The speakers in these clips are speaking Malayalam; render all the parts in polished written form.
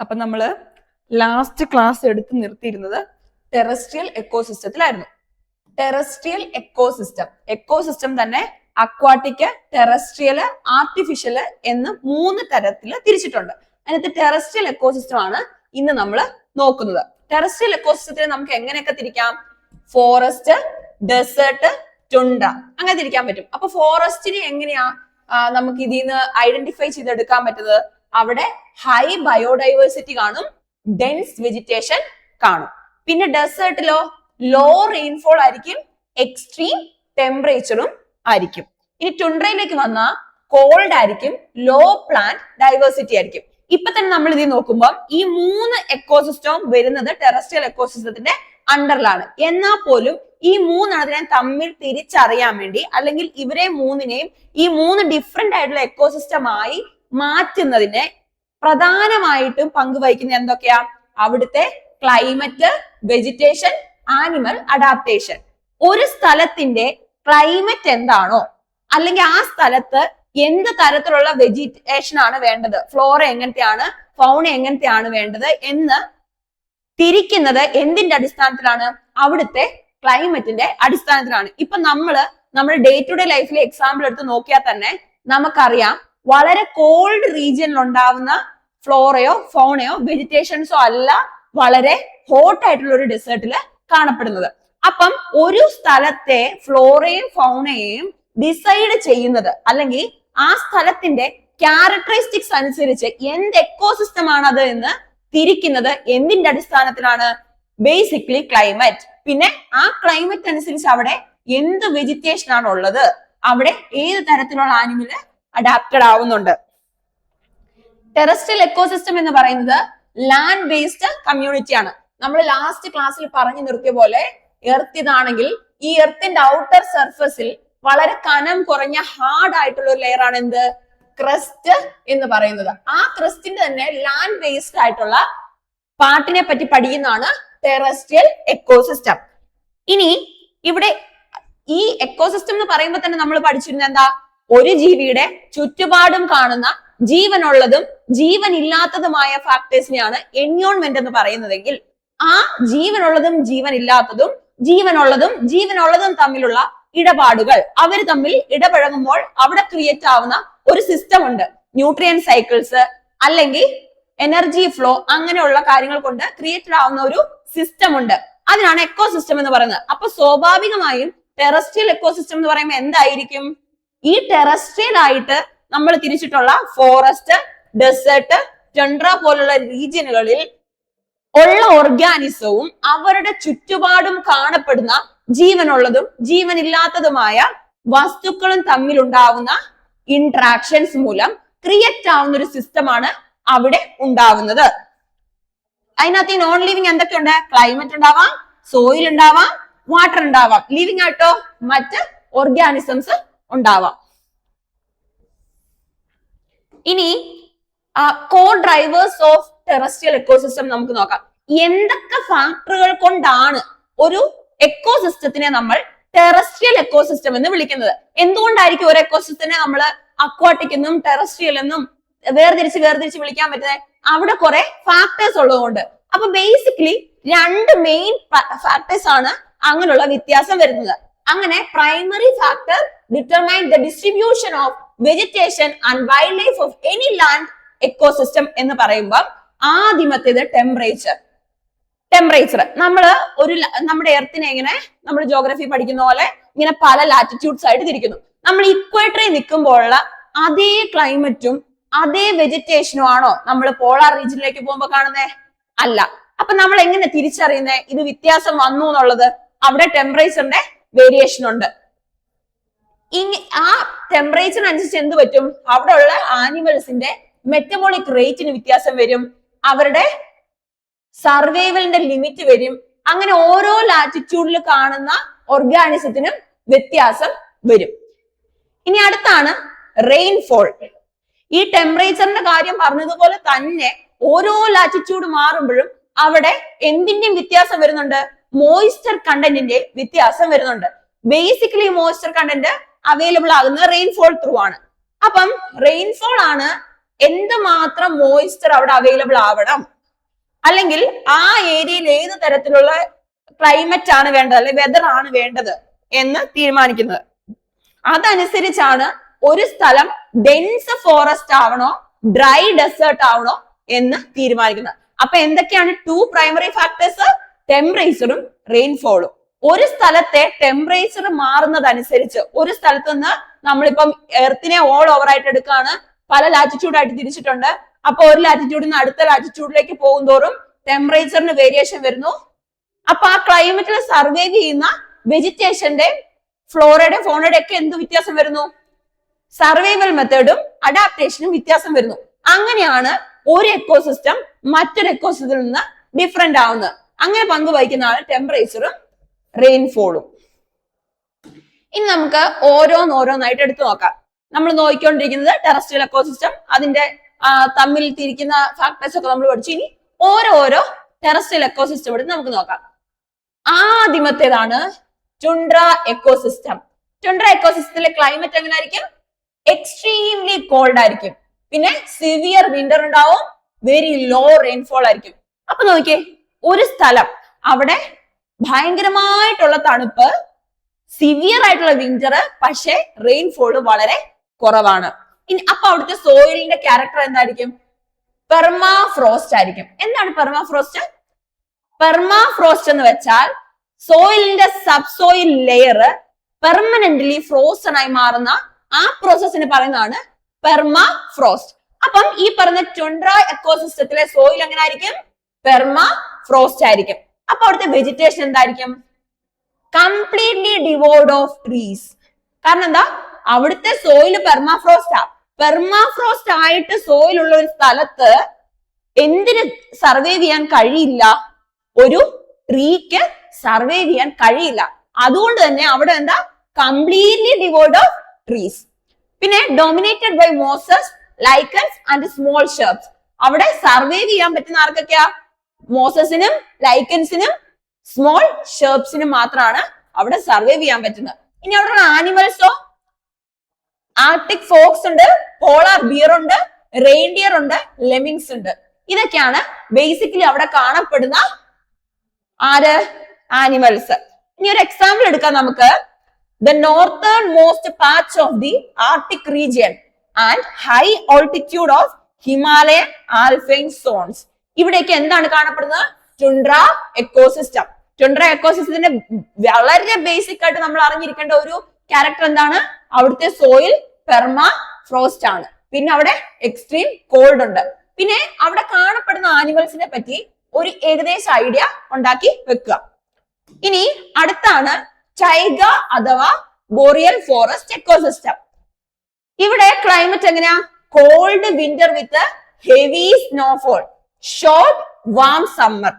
അപ്പൊ നമ്മള് ലാസ്റ്റ് ക്ലാസ് എടുത്ത് നിർത്തിയിരുന്നത് ടെറസ്ട്രിയൽ എക്കോസിസ്റ്റത്തിലായിരുന്നു. ടെറസ്ട്രിയൽ എക്കോസിസ്റ്റം തന്നെ അക്വാട്ടിക്, ടെറസ്ട്രിയൽ, ആർട്ടിഫിഷ്യൽ എന്ന് 3 തരത്തിൽ തിരിച്ചിട്ടുണ്ട്. അതിനകത്ത് ടെറസ്ട്രിയൽ എക്കോസിസ്റ്റം ആണ് ഇന്ന് നമ്മൾ നോക്കുന്നത്. ടെറസ്ട്രിയൽ എക്കോസിസ്റ്റത്തിനെ നമുക്ക് എങ്ങനെയൊക്കെ തിരിക്കാം? ഫോറസ്റ്റ്, ഡെസേർട്ട്, ടുണ്ട്ര അങ്ങനെ തിരിക്കാൻ പറ്റും. അപ്പൊ ഫോറസ്റ്റിനെ എങ്ങനെയാ നമുക്ക് ഇതിൽ നിന്ന് ഐഡന്റിഫൈ ചെയ്തെടുക്കാൻ പറ്റുന്നത്? അവിടെ ഹൈ ബയോഡൈവേഴ്സിറ്റി കാണും, ഡെൻസ് വെജിറ്റേഷൻ കാണും. പിന്നെ ഡെസേർട്ടിലോ ലോ റെയിൻഫോൾ ആയിരിക്കും, എക്സ്ട്രീം ടെമ്പറേച്ചറും ആയിരിക്കും. ഇനി ടുണ്ട്രയിലേക്ക് വന്നാൽ കോൾഡ് ആയിരിക്കും, ലോ പ്ലാന്റ് ഡൈവേഴ്സിറ്റി ആയിരിക്കും. ഇപ്പൊ തന്നെ നമ്മൾ ഇതിൽ നോക്കുമ്പോൾ ഈ 3 എക്കോസിസ്റ്റവും വരുന്നത് ടെറസ്ട്രിയൽ എക്കോസിസ്റ്റത്തിന്റെ അണ്ടറിലാണ്. എന്നാൽ പോലും ഈ 3 എണ്ണത്തിനെ തമ്മിൽ തിരിച്ചറിയാൻ വേണ്ടി, അല്ലെങ്കിൽ ഇവരെ 3നെയും ഈ 3 ഡിഫറെന്റ് ആയിട്ടുള്ള എക്കോസിസ്റ്റമായി മാറ്റുന്നതിന് പ്രധാനമായിട്ടും പങ്കുവഹിക്കുന്ന എന്തൊക്കെയാ? അവിടുത്തെ ക്ലൈമറ്റ്, വെജിറ്റേഷൻ, ആനിമൽ അഡാപ്റ്റേഷൻ. ഒരു സ്ഥലത്തിന്റെ ക്ലൈമറ്റ് എന്താണോ, അല്ലെങ്കിൽ ആ സ്ഥലത്ത് എന്ത് തരത്തിലുള്ള വെജിറ്റേഷൻ ആണ് വേണ്ടത്, ഫ്ലോറ എങ്ങനത്തെയാണ്, ഫൗണ എങ്ങനത്തെയാണ് വേണ്ടത് എന്ന് തിരിക്കുന്നത് എന്തിന്റെ അടിസ്ഥാനത്തിലാണ്? അവിടുത്തെ ക്ലൈമറ്റിന്റെ അടിസ്ഥാനത്തിലാണ്. ഇപ്പൊ നമ്മുടെ ഡേ ടു ഡേ ലൈഫിലെ എക്സാമ്പിൾ എടുത്ത് നോക്കിയാൽ തന്നെ നമുക്കറിയാം, വളരെ കോൾഡ് റീജിയനിൽ ഉണ്ടാവുന്ന ഫ്ലോറയോ ഫൗണയോ വെജിറ്റേഷൻസോ അല്ല വളരെ ഹോട്ട് ആയിട്ടുള്ള ഒരു ഡെസേർട്ടില് കാണപ്പെടുന്നത്. അപ്പം ഒരു സ്ഥലത്തെ ഫ്ലോറയും ഫൗണയെയും ഡിസൈഡ് ചെയ്യുന്നത്, അല്ലെങ്കിൽ ആ സ്ഥലത്തിന്റെ ക്യാരക്ടറിസ്റ്റിക്സ് അനുസരിച്ച് എന്ത് എക്കോസിസ്റ്റം ആണത് എന്ന് തിരിക്കുന്നത് എന്തിന്റെ അടിസ്ഥാനത്തിലാണ്? Basically climate. പിന്നെ ആ ക്ലൈമറ്റ് അനുസരിച്ച് അവിടെ എന്ത് വെജിറ്റേഷൻ ആണ് ഉള്ളത്, അവിടെ ഏത് തരത്തിലുള്ള ആനിമൽ അഡാപ്റ്റഡ് ആവുന്നുണ്ട്. ടെറസ്ട്രിയൽ എക്കോസിസ്റ്റം എന്ന് പറയുന്നത് ലാൻഡ് ബേസ്ഡ് കമ്മ്യൂണിറ്റി ആണ്. നമ്മൾ ലാസ്റ്റ് ക്ലാസ്സിൽ പറഞ്ഞു നിർത്തിയ പോലെ എർത്ത് ഇതാണെങ്കിൽ ഈ എർത്തിന്റെ ഔട്ടർ സർഫസിൽ വളരെ കനം കുറഞ്ഞ ഹാർഡ് ആയിട്ടുള്ള ഒരു ലെയർ ആണ് എന്ത്? ക്രസ്റ്റ് എന്ന് പറയുന്നത്. ആ ക്രസ്റ്റിന്റെ തന്നെ ലാൻഡ് ബേസ്ഡ് ആയിട്ടുള്ള പാർട്ടിനെ പറ്റി പഠിക്കുന്നതാണ് ടെറസ്ട്രിയൽ എക്കോസിസ്റ്റം. ഇനി ഇവിടെ ഈ എക്കോസിസ്റ്റം എന്ന് പറയുമ്പോൾ തന്നെ നമ്മൾ പഠിച്ചിരുന്നത് എന്താ? ഒരു ജീവിയുടെ ചുറ്റുപാടും കാണുന്ന ജീവനുള്ളതും ജീവനില്ലാത്തതുമായ ഫാക്ടേഴ്സിനെയാണ് എൻവയോൺമെന്റ് എന്ന് പറയുന്നതെങ്കിൽ, ആ ജീവനുള്ളതും ജീവനില്ലാത്തതും ജീവനുള്ളതും തമ്മിലുള്ള ഇടപാടുകൾ, അവർ തമ്മിൽ ഇടപഴകുമ്പോൾ അവിടെ ക്രിയേറ്റ് ആവുന്ന ഒരു സിസ്റ്റം ഉണ്ട്. ന്യൂട്രിയൻ സൈക്കിൾസ് അല്ലെങ്കിൽ എനർജി ഫ്ലോ, അങ്ങനെയുള്ള കാര്യങ്ങൾ കൊണ്ട് ക്രിയേറ്റഡ് ആവുന്ന ഒരു സിസ്റ്റം ഉണ്ട്. അതിനാണ് എക്കോസിസ്റ്റം എന്ന് പറയുന്നത്. അപ്പൊ സ്വാഭാവികമായും ടെറസ്ട്രിയൽ എക്കോസിസ്റ്റം എന്ന് പറയുമ്പോൾ എന്തായിരിക്കും? ഈ ടെറസ്ട്രിയൽ ആയിട്ട് നമ്മൾ തിരിച്ചിട്ടുള്ള ഫോറസ്റ്റ്, ഡെസേർട്ട്, ടുണ്ട്ര പോലുള്ള റീജിയനുകളിൽ ഉള്ള ഓർഗാനിസവും അവരുടെ ചുറ്റുപാടും കാണപ്പെടുന്ന ജീവനുള്ളതും ജീവനില്ലാത്തതുമായ വസ്തുക്കളും തമ്മിലുണ്ടാവുന്ന ഇന്ററാക്ഷൻസ് മൂലം ക്രിയേറ്റ് ആവുന്ന ഒരു സിസ്റ്റമാണ് അവിടെ ഉണ്ടാവുന്നത്. അതിനകത്ത് ഈ നോൺ ലിവിങ് എന്തൊക്കെയുണ്ട്? ക്ലൈമറ്റ് ഉണ്ടാവാം, സോയിൽ ഉണ്ടാവാം, വാട്ടർ ഉണ്ടാവാം. ലിവിങ് ആയിട്ടോ മറ്റ് ഓർഗാനിസംസ് ഉണ്ടാവാം. ഇനി കോ ഡ്രൈവേഴ്സ് ഓഫ് ടെറസ്ട്രിയൽ എക്കോസിസ്റ്റം നമുക്ക് നോക്കാം. എന്തൊക്കെ ഫാക്ടറുകൾ കൊണ്ടാണ് ഒരു എക്കോസിസ്റ്റത്തിനെ നമ്മൾ ടെറസ്ട്രിയൽ എക്കോസിസ്റ്റം എന്ന് വിളിക്കുന്നത്? എന്തുകൊണ്ടായിരിക്കും ഒരു എക്കോസിസ്റ്റത്തിനെ നമ്മൾ അക്വാട്ടിക് എന്നും ടെറസ്ട്രിയൽ എന്നും വേർതിരിച്ച് വിളിക്കാൻ പറ്റുന്നത്? അവിടെ കുറെ ഫാക്ടേഴ്സ് ഉള്ളതുകൊണ്ട്. അപ്പൊ ബേസിക്കലി 2 മെയിൻ ഫാക്ടേഴ്സ് ആണ് അങ്ങനെയുള്ള വ്യത്യാസം വരുന്നത്. അങ്ങനെ primary factor determine the distribution of vegetation and wild life of any land ecosystem എന്ന് പറയുമ്പോൾ ആദ്യമത്തേത് ടെമ്പറേച്ചർ. നമ്മുടെ എർത്തിനെ ഇങ്ങനെ നമ്മൾ ജോഗ്രഫി പഠിക്കുന്ന പോലെ ഇങ്ങനെ പല ലാറ്റിറ്റ്യൂഡ്സ് ആയിട്ട് തിരിക്കുന്നു. നമ്മൾ ഇക്വേറ്ററിൽ നിൽക്കുമ്പോഴുള്ള അതേ ക്ലൈമറ്റും അതേ വെജിറ്റേഷനും ആണോ നമ്മൾ പോളാർ റീജിയനിലേക്ക് പോകുമ്പോൾ കാണുന്നേ? അല്ല. അപ്പൊ നമ്മൾ എങ്ങനെ തിരിച്ചറിയുന്നേ ഇത് വ്യത്യാസം വന്നു എന്നുള്ളത്? അവിടെ ടെമ്പറേച്ചറിന്റെ വേരിയേഷൻ ഉണ്ട്. ആ ടെമ്പറേച്ചർ അനുസരിച്ച് എന്ത് പറ്റും? അവിടെ ഉള്ള ആനിമൽസിന്റെ മെറ്റബോളിക് റേറ്റിന് വ്യത്യാസം വരും, അവരുടെ സർവൈവലിന്റെ ലിമിറ്റ് വരും. അങ്ങനെ ഓരോ ലാറ്റിറ്റ്യൂഡിൽ കാണുന്ന ഓർഗാനിസത്തിനും വ്യത്യാസം വരും. ഇനി അടുത്താണ് റെയിൻഫോൾ. ഈ ടെമ്പറേച്ചറിന്റെ കാര്യം പറഞ്ഞതുപോലെ തന്നെ ഓരോ ലാറ്റിറ്റ്യൂഡ് മാറുമ്പോഴും അവിടെ എന്തിന്റെയും വ്യത്യാസം വരുന്നുണ്ട്? മോയിസ്ചർ കണ്ടന്റിന്റെ വ്യത്യാസം വരുന്നുണ്ട്. ബേസിക്കലി മോയിസ്ചർ കണ്ടന്റ് അവൈലബിൾ ആകുന്നത് റെയിൻഫോൾ ത്രൂ ആണ്. അപ്പം റെയിൻഫോൾ ആണ് എന്തുമാത്രം മോയിസ്ചർ അവിടെ അവൈലബിൾ ആവണം, അല്ലെങ്കിൽ ആ ഏരിയയിൽ ഏത് തരത്തിലുള്ള ക്ലൈമറ്റ് ആണ് വേണ്ടത്, അല്ലെങ്കിൽ വെതർ ആണ് വേണ്ടത് എന്ന് തീരുമാനിക്കുന്നത്. അതനുസരിച്ചാണ് ഒരു സ്ഥലം ഡെൻസ് ഫോറസ്റ്റ് ആവണോ ഡ്രൈ ഡെസേർട്ട് ആവണോ എന്ന് തീരുമാനിക്കുന്നത്. അപ്പൊ എന്തൊക്കെയാണ് 2 പ്രൈമറി ഫാക്ടേഴ്സ്? ടെമ്പറേച്ചറും റെയിൻഫോളും. ഒരു സ്ഥലത്തെ ടെമ്പറേച്ചർ മാറുന്നതനുസരിച്ച്, ഒരു സ്ഥലത്ത് നിന്ന് നമ്മളിപ്പം എർത്തിനെ ഓൾ ഓവർ ആയിട്ട് എടുക്കുകയാണ്, പല ലാറ്റിറ്റ്യൂഡ് ആയിട്ട് തിരിച്ചിട്ടുണ്ട്. അപ്പൊ ഒരു ലാറ്റിറ്റ്യൂഡിൽ നിന്ന് അടുത്ത ലാറ്റിറ്റ്യൂഡിലേക്ക് പോകും തോറും ടെമ്പറേച്ചറിന് വേരിയേഷൻ വരുന്നു. അപ്പൊ ആ ക്ലൈമറ്റിൽ സർവൈവ് ചെയ്യുന്ന വെജിറ്റേഷന്റെ ഫ്ലോറയുടെ ഫോണയുടെ ഒക്കെ എന്ത് വ്യത്യാസം വരുന്നു? സർവൈവൽ മെത്തേഡും അഡാപ്റ്റേഷനും വ്യത്യാസം വരുന്നു. അങ്ങനെയാണ് ഒരു എക്കോസിസ്റ്റം മറ്റൊരു എക്കോസിസ്റ്റത്തിൽ നിന്ന് ഡിഫറെന്റ് ആവുന്നത്. അങ്ങനെ പങ്കുവഹിക്കുന്നതാണ് ടെമ്പറേച്ചറും റെയിൻഫോളും. ഇനി നമുക്ക് ഓരോന്നായിട്ട് എടുത്തു നോക്കാം. നമ്മൾ നോക്കിക്കൊണ്ടിരിക്കുന്നത് ടെറസ്ട്രിയൽ എക്കോസിസ്റ്റം, അതിന്റെ തമ്മിൽ തിരിക്കുന്ന ഫാക്ടേഴ്സ് ഒക്കെ നമ്മൾ പഠിച്ചു. ഇനി ഓരോ ടെറസ്ട്രിയൽ എക്കോസിസ്റ്റം എടുത്ത് നമുക്ക് നോക്കാം. ആദ്യമത്തേതാണ് ടുണ്ട്ര എക്കോസിസ്റ്റം. ടുണ്ട്ര എക്കോസിസ്റ്റത്തിലെ ക്ലൈമറ്റ് എങ്ങനെ ആയിരിക്കും? എക്സ്ട്രീംലി കോൾഡ് ആയിരിക്കും. പിന്നെ സിവിയർ വിന്റർ ഉണ്ടാവും, വെരി ലോ റെയിൻഫോൾ ആയിരിക്കും. അപ്പൊ നോക്കിയേ, ഒരു സ്ഥലം അവിടെ ഭയങ്കരമായിട്ടുള്ള തണുപ്പ്, സിവിയർ ആയിട്ടുള്ള വിന്റർ, പക്ഷെ റെയിൻഫോള് വളരെ കുറവാണ്. ഇനി അപ്പൊ അവിടുത്തെ സോയിലിന്റെ ക്യാരക്ടർ എന്തായിരിക്കും? പെർമാഫ്രോസ്റ്റ് ആയിരിക്കും. എന്താണ് പെർമാഫ്രോസ്റ്റ്? പെർമാഫ്രോസ്റ്റ് എന്ന് വെച്ചാൽ സോയിലിന്റെ സബ്സോയിൽ ലെയർ പെർമനന്റ്ലി ഫ്രോസൺ ആയി മാറുന്ന ആ പ്രോസസ്സിന് പറയുന്നതാണ് പെർമാഫ്രോസ്റ്റ്. അപ്പം ഈ പറഞ്ഞ ടുണ്ട്ര എക്കോസിസ്റ്റത്തിലെ സോയിൽ എങ്ങനെ ആയിരിക്കും? പെർമാഫ്രോസ്റ്റ് ആയിരിക്കും. അപ്പൊ അവിടുത്തെ വെജിറ്റേഷൻ എന്തായിരിക്കും? Completely devoid of trees. കാരണം എന്താ? അവിടുത്തെ സോയിൽ പെർമാഫ്രോസ്റ്റാ. പെർമാഫ്രോസ്റ്റ് ആയിട്ട് സോയിൽ ഉള്ള ഒരു സ്ഥലത്ത് എന്തിന് സർവൈവ് ചെയ്യാൻ കഴിയില്ല? ഒരു ട്രീക്ക് സർവൈവ് ചെയ്യാൻ കഴിയില്ല. അതുകൊണ്ട് തന്നെ അവിടെ എന്താ? Completely devoid of trees. പിന്നെ dominated by mosses, lichens and small shrubs. അവിടെ സർവൈവ് ചെയ്യാൻ പറ്റുന്ന ആർക്കൊക്കെയാ? മോസസിനും ലൈക്കൻസിനും സ്മോൾ ഷെർബ്സിനും മാത്രമാണ് അവിടെ സർവൈവ് ചെയ്യാൻ പറ്റുന്നത്. ഇനി അവിടെയുള്ള ആനിമൽസോ? ആർട്ടിക് ഫോക്സ് ഉണ്ട്, പോളാർ ബിയർ ഉണ്ട്, റെയിൻഡിയർ ഉണ്ട്, ലെമിങ്സ് ഉണ്ട്. ഇതൊക്കെയാണ് ബേസിക്കലി അവിടെ കാണപ്പെടുന്ന ആനിമൽസ്. ഇനി ഒരു എക്സാമ്പിൾ എടുക്കാം നമുക്ക്. The northern most patch of the Arctic region and high altitude of Himalayan alpine zones. ഇവിടേക്ക് എന്താണ് കാണപ്പെടുന്നത്? Tundra ecosystem. ടുണ്ട്ര എക്കോസിസ്റ്റത്തിന്റെ വളരെ ബേസിക് ആയിട്ട് നമ്മൾ അറിഞ്ഞിരിക്കേണ്ട ഒരു ക്യാരക്ടർ എന്താണ്? അവിടുത്തെ സോയിൽ പെർമാഫ്രോസ്റ്റ് ആണ്. പിന്നെ അവിടെ എക്സ്ട്രീം കോൾഡ് ഉണ്ട്. പിന്നെ അവിടെ കാണപ്പെടുന്ന ആനിമൽസിനെ പറ്റി ഒരു ഏകദേശ ഐഡിയ ഉണ്ടാക്കി വെക്കുക. ഇനി അടുത്താണ് ടൈഗ അഥവാ ബോറിയൽ ഫോറസ്റ്റ് എക്കോസിസ്റ്റം. ഇവിടെ ക്ലൈമറ്റ് എങ്ങനെയാ? Cold winter with heavy snowfall, short warm summer.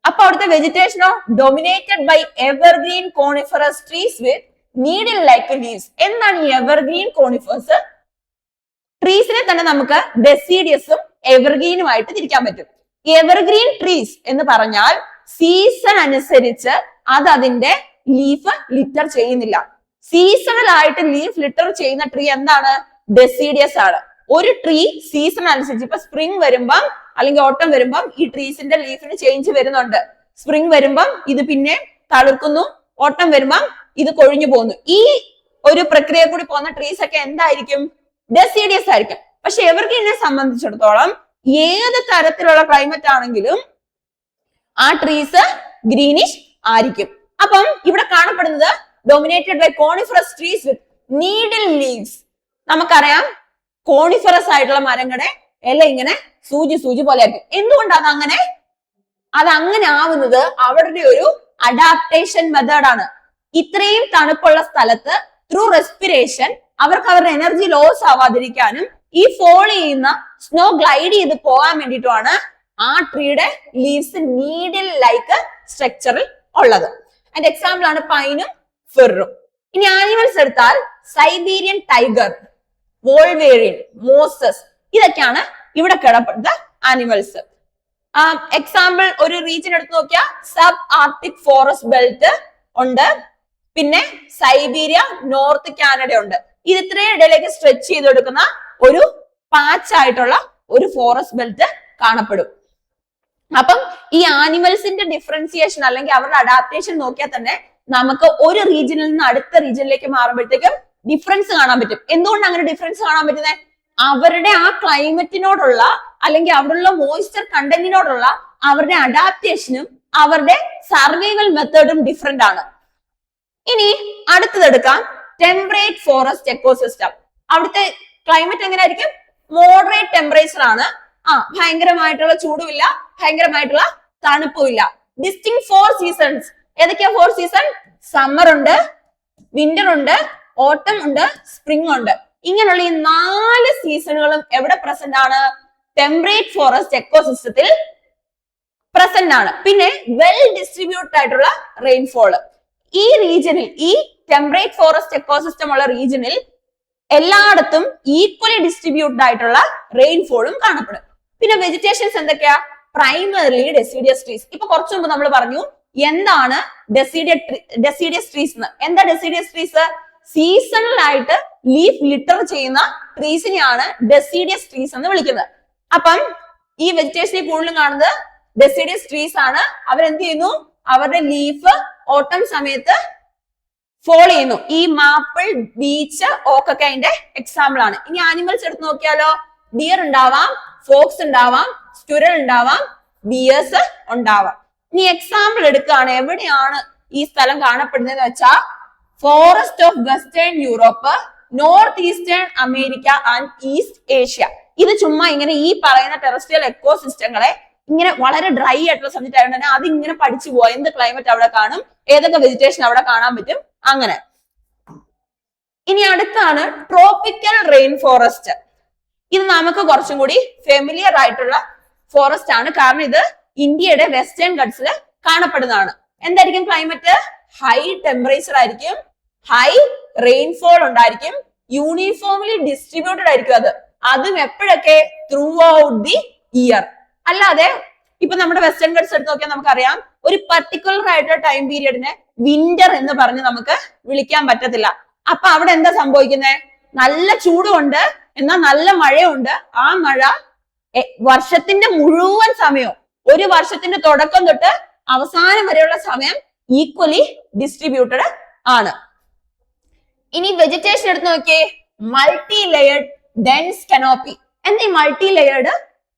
അപ്പൊ അവിടുത്തെ വെജിറ്റേഷനോ? Dominated by evergreen coniferous trees with needle like leaves. എന്താണ് ഈ എവർഗ്രീൻ കോണിഫേഴ്സ്? ട്രീസിനെ തന്നെ നമുക്ക് ഡെസീഡിയസും എവർഗ്രീനുമായിട്ട് തിരിക്കാൻ പറ്റും. എവർഗ്രീൻ ട്രീസ് എന്ന് പറഞ്ഞാൽ സീസൺ അനുസരിച്ച് അത് അതിന്റെ ലീഫ് ലിറ്റർ ചെയ്യുന്നില്ല. സീസണൽ ആയിട്ട് ലീഫ് ലിറ്റർ ചെയ്യുന്ന ട്രീ എന്താണ്? ഡെസീഡിയസ് ആണ്. ഒരു ട്രീ സീസൺ അനുസരിച്ച്, ഇപ്പൊ സ്പ്രിംഗ് വരുമ്പം അല്ലെങ്കിൽ ഓട്ടം വരുമ്പം ഈ ട്രീസിന്റെ ലീഫിന് ചേഞ്ച് വരുന്നുണ്ട്. സ്പ്രിംഗ് വരുമ്പം ഇത് പിന്നെ തളിർക്കുന്നു, ഓട്ടം വരുമ്പം ഇത് കൊഴിഞ്ഞു പോകുന്നു. ഈ ഒരു പ്രക്രിയ കൂടി പോകുന്ന ട്രീസ് ഒക്കെ എന്തായിരിക്കും? ഡെസീഡിയസ് ആയിരിക്കും. പക്ഷെ എവർഗ്രീനെ സംബന്ധിച്ചിടത്തോളം ഏത് തരത്തിലുള്ള ക്ലൈമറ്റ് ആണെങ്കിലും ആ ട്രീസ് ഗ്രീനിഷ് ആയിരിക്കും. അപ്പം ഇവിടെ കാണപ്പെടുന്നത് dominated by coniferous trees with needle leaves. നമുക്കറിയാം കോണിഫറസ് ആയിട്ടുള്ള മരങ്ങളുടെ ഇല ഇങ്ങനെ സൂചി പോലെ ആയിരിക്കും. എന്തുകൊണ്ടാണ് അതങ്ങനെ ആവുന്നത്? അവരുടെ ഒരു അഡാപ്റ്റേഷൻ മെത്തേഡാണ്. ഇത്രയും തണുപ്പുള്ള സ്ഥലത്ത് ത്രൂ റെസ്പിറേഷൻ അവർക്ക് അവരുടെ എനർജി ലോസ് ആവാതിരിക്കാനും ഈ ഫോൾ ചെയ്യുന്ന സ്നോ ഗ്ലൈഡ് ചെയ്ത് പോകാൻ വേണ്ടിയിട്ടുമാണ് ആ ട്രീയുടെ ലീവ്സ് നീഡിൽ ലൈക്ക് സ്ട്രക്ചറിൽ ഉള്ളത്. അതിന്റെ എക്സാമ്പിൾ ആണ് പൈനും ഫിറും. ഇനി ആനിമൽസ് എടുത്താൽ സൈബീരിയൻ ടൈഗർ, വോൾവേറിയൻ, മോസസ്, ഇതൊക്കെയാണ് ഇവിടെ കിടപ്പെടുന്ന ആനിമൽസ്. എക്സാമ്പിൾ ഒരു റീജിയൻ എടുത്ത് നോക്കിയാൽ സബ് ആർട്ടിക് ഫോറസ്റ്റ് ബെൽറ്റ് ഉണ്ട്, പിന്നെ സൈബീരിയ, നോർത്ത് കാനഡ ഉണ്ട്. ഇത് ഇത്രയും ഇടയിലേക്ക് സ്ട്രെച്ച് ചെയ്ത് കൊടുക്കുന്ന ഒരു പാച്ച് ആയിട്ടുള്ള ഒരു ഫോറസ്റ്റ് ബെൽറ്റ് കാണപ്പെടും. അപ്പം ഈ ആനിമൽസിന്റെ ഡിഫറൻസിയേഷൻ അല്ലെങ്കിൽ അവരുടെ അഡാപ്റ്റേഷൻ നോക്കിയാൽ തന്നെ നമുക്ക് ഒരു റീജിയനിൽ നിന്ന് അടുത്ത റീജിയനിലേക്ക് മാറുമ്പോഴത്തേക്കും ഡിഫറൻസ് കാണാൻ പറ്റും. എന്തുകൊണ്ട് അങ്ങനെ ഡിഫറൻസ് കാണാൻ പറ്റുന്നത്? അവരുടെ ആ ക്ലൈമറ്റിനോടുള്ള അല്ലെങ്കിൽ അവിടെയുള്ള മോയ്സ്ചർ കണ്ടന്റിനോടുള്ള അവരുടെ അഡാപ്റ്റേഷനും അവരുടെ സർവൈവൽ മെത്തേഡും ഡിഫറെന്റ് ആണ്. ഇനി അടുത്തതെടുക്കാം, ടെമ്പറേറ്റ് ഫോറസ്റ്റ് എക്കോസിസ്റ്റം. അവിടുത്തെ ക്ലൈമറ്റ് എങ്ങനെയായിരിക്കും? മോഡറേറ്റ് ടെമ്പറേച്ചർ ആണ്. ഭയങ്കരമായിട്ടുള്ള ചൂടുമില്ല, ഭയങ്കരമായിട്ടുള്ള തണുപ്പുമില്ല. Distinct 4 seasons. ഏതൊക്കെയാ 4 സീസൺ? സമ്മർ ഉണ്ട്, വിന്റർ ഉണ്ട്, ഓട്ടം ഉണ്ട്, സ്പ്രിംഗ് ഉണ്ട്. ഇങ്ങനെയുള്ള ഈ 4 സീസണുകളും എവിടെ പ്രസന്റ് ആണ്? ടെമ്പറേറ്റ് ഫോറസ്റ്റ് എക്കോസിസ്റ്റത്തിൽ പ്രസന്റ് ആണ്. പിന്നെ വെൽ ഡിസ്ട്രിബ്യൂട്ടഡ് ആയിട്ടുള്ള റെയിൻഫോൾ. ഈ റീജിയനിൽ, ഈ ടെമ്പറേറ്റ് ഫോറസ്റ്റ് എക്കോസിസ്റ്റം ഉള്ള റീജിയനിൽ എല്ലായിടത്തും ഈക്വലി ഡിസ്ട്രിബ്യൂട്ടഡ് ആയിട്ടുള്ള റെയിൻഫോളും കാണപ്പെടും. പിന്നെ വെജിറ്റേഷൻസ് എന്തൊക്കെയാ? Primarily deciduous trees. ഇപ്പൊ കുറച്ചു മുമ്പ് നമ്മൾ പറഞ്ഞു എന്താണ് ഡെസിഡിയസ് ട്രീസ് എന്ന്. എന്താ ഡെസിഡിയസ് ട്രീസ്? സീസണൽ ആയിട്ട് ലീഫ് ലിറ്റർ ചെയ്യുന്ന ട്രീസിനെയാണ് ഡെസിഡിയസ് ട്രീസ് എന്ന് വിളിക്കുന്നത്. അപ്പം ഈ വെജിറ്റേഷനിൽ കൂടുതലും കാണുന്നത് ഡെസിഡിയസ് ട്രീസ് ആണ്. അവരെന്ത് ചെയ്യുന്നു? അവരുടെ ലീഫ് ഓട്ടം സമയത്ത് ഫോൾ ചെയ്യുന്നു. ഈ മാപ്പിൾ, ബീച്ച്, ഓക്കൊക്കെ അതിന്റെ എക്സാമ്പിൾ ആണ്. ഇനി ആനിമൽസ് എടുത്ത് നോക്കിയാലോ? ഡിയർ ഉണ്ടാവാം, ഫോക്സ് ഉണ്ടാവാം, സ്ക്വിറൽ ഉണ്ടാവാം, ബിയേഴ്സ് ഉണ്ടാവാം. ഇനി എക്സാമ്പിൾ എടുക്കുകയാണ്, എവിടെയാണ് ഈ സ്ഥലം കാണപ്പെടുന്നതെന്ന് വെച്ചാൽ forest of western Europe, north eastern America and east Asia. ഇത് ചുമ്മാ ഇങ്ങനെ ഈ പറയുന്ന ടെറസ്ട്രിയൽ എക്കോസിസ്റ്റങ്ങളെ ഇങ്ങനെ വളരെ ഡ്രൈ ആയിട്ടുള്ള സബ്ജക്റ്റ് ആയതുകൊണ്ട് തന്നെ അത് ഇങ്ങനെ പഠിച്ചു പോവാ. എന്ത് ക്ലൈമറ്റ് അവിടെ കാണും, ഏതൊക്കെ വെജിറ്റേഷൻ അവിടെ കാണാൻ പറ്റും, അങ്ങനെ. ഇനി അടുത്താണ് ട്രോപ്പിക്കൽ റെയിൻ ഫോറസ്റ്റ്. ഇത് നമുക്ക് കുറച്ചും കൂടി ഫെമിലിയർ ആയിട്ടുള്ള ഫോറസ്റ്റ് ആണ്, കാരണം ഇത് ഇന്ത്യയുടെ വെസ്റ്റേൺ ഗട്ട്സിൽ കാണപ്പെടുന്നതാണ്. എന്തായിരിക്കും ക്ലൈമറ്റ്? ഹൈ ടെമ്പറേച്ചർ ആയിരിക്കും, ഹൈ റെയിൻഫോൾ ഉണ്ടായിരിക്കും, യൂണിഫോംലി ഡിസ്ട്രിബ്യൂട്ടഡ് ആയിരിക്കും. അതും എപ്പോഴൊക്കെ? Through out the year. അല്ലാതെ ഇപ്പൊ നമ്മുടെ വെസ്റ്റേൺ ഗട്ട്സ് എടുത്ത് നോക്കിയാൽ നമുക്കറിയാം ഒരു പർട്ടിക്കുലർ ആയിട്ടുള്ള ടൈം പീരിയഡിനെ വിന്റർ എന്ന് പറഞ്ഞ് നമുക്ക് വിളിക്കാൻ പറ്റത്തില്ല. അപ്പൊ അവിടെ എന്താ സംഭവിക്കുന്നത്? നല്ല ചൂടുണ്ട്, എന്നാൽ നല്ല മഴയുണ്ട്. ആ മഴ വർഷത്തിന്റെ മുഴുവൻ സമയവും, ഒരു വർഷത്തിന്റെ തുടക്കം തൊട്ട് അവസാനം വരെയുള്ള സമയം ഈക്വലി ഡിസ്ട്രിബ്യൂട്ടഡ് ആണ്. ഇനി വെജിറ്റേഷൻ എടുത്ത് നോക്കിയേ, മൾട്ടി ലെയർഡ് ഡെൻസ് കനോപ്പി. എന്താ ഈ മൾട്ടി ലെയർഡ്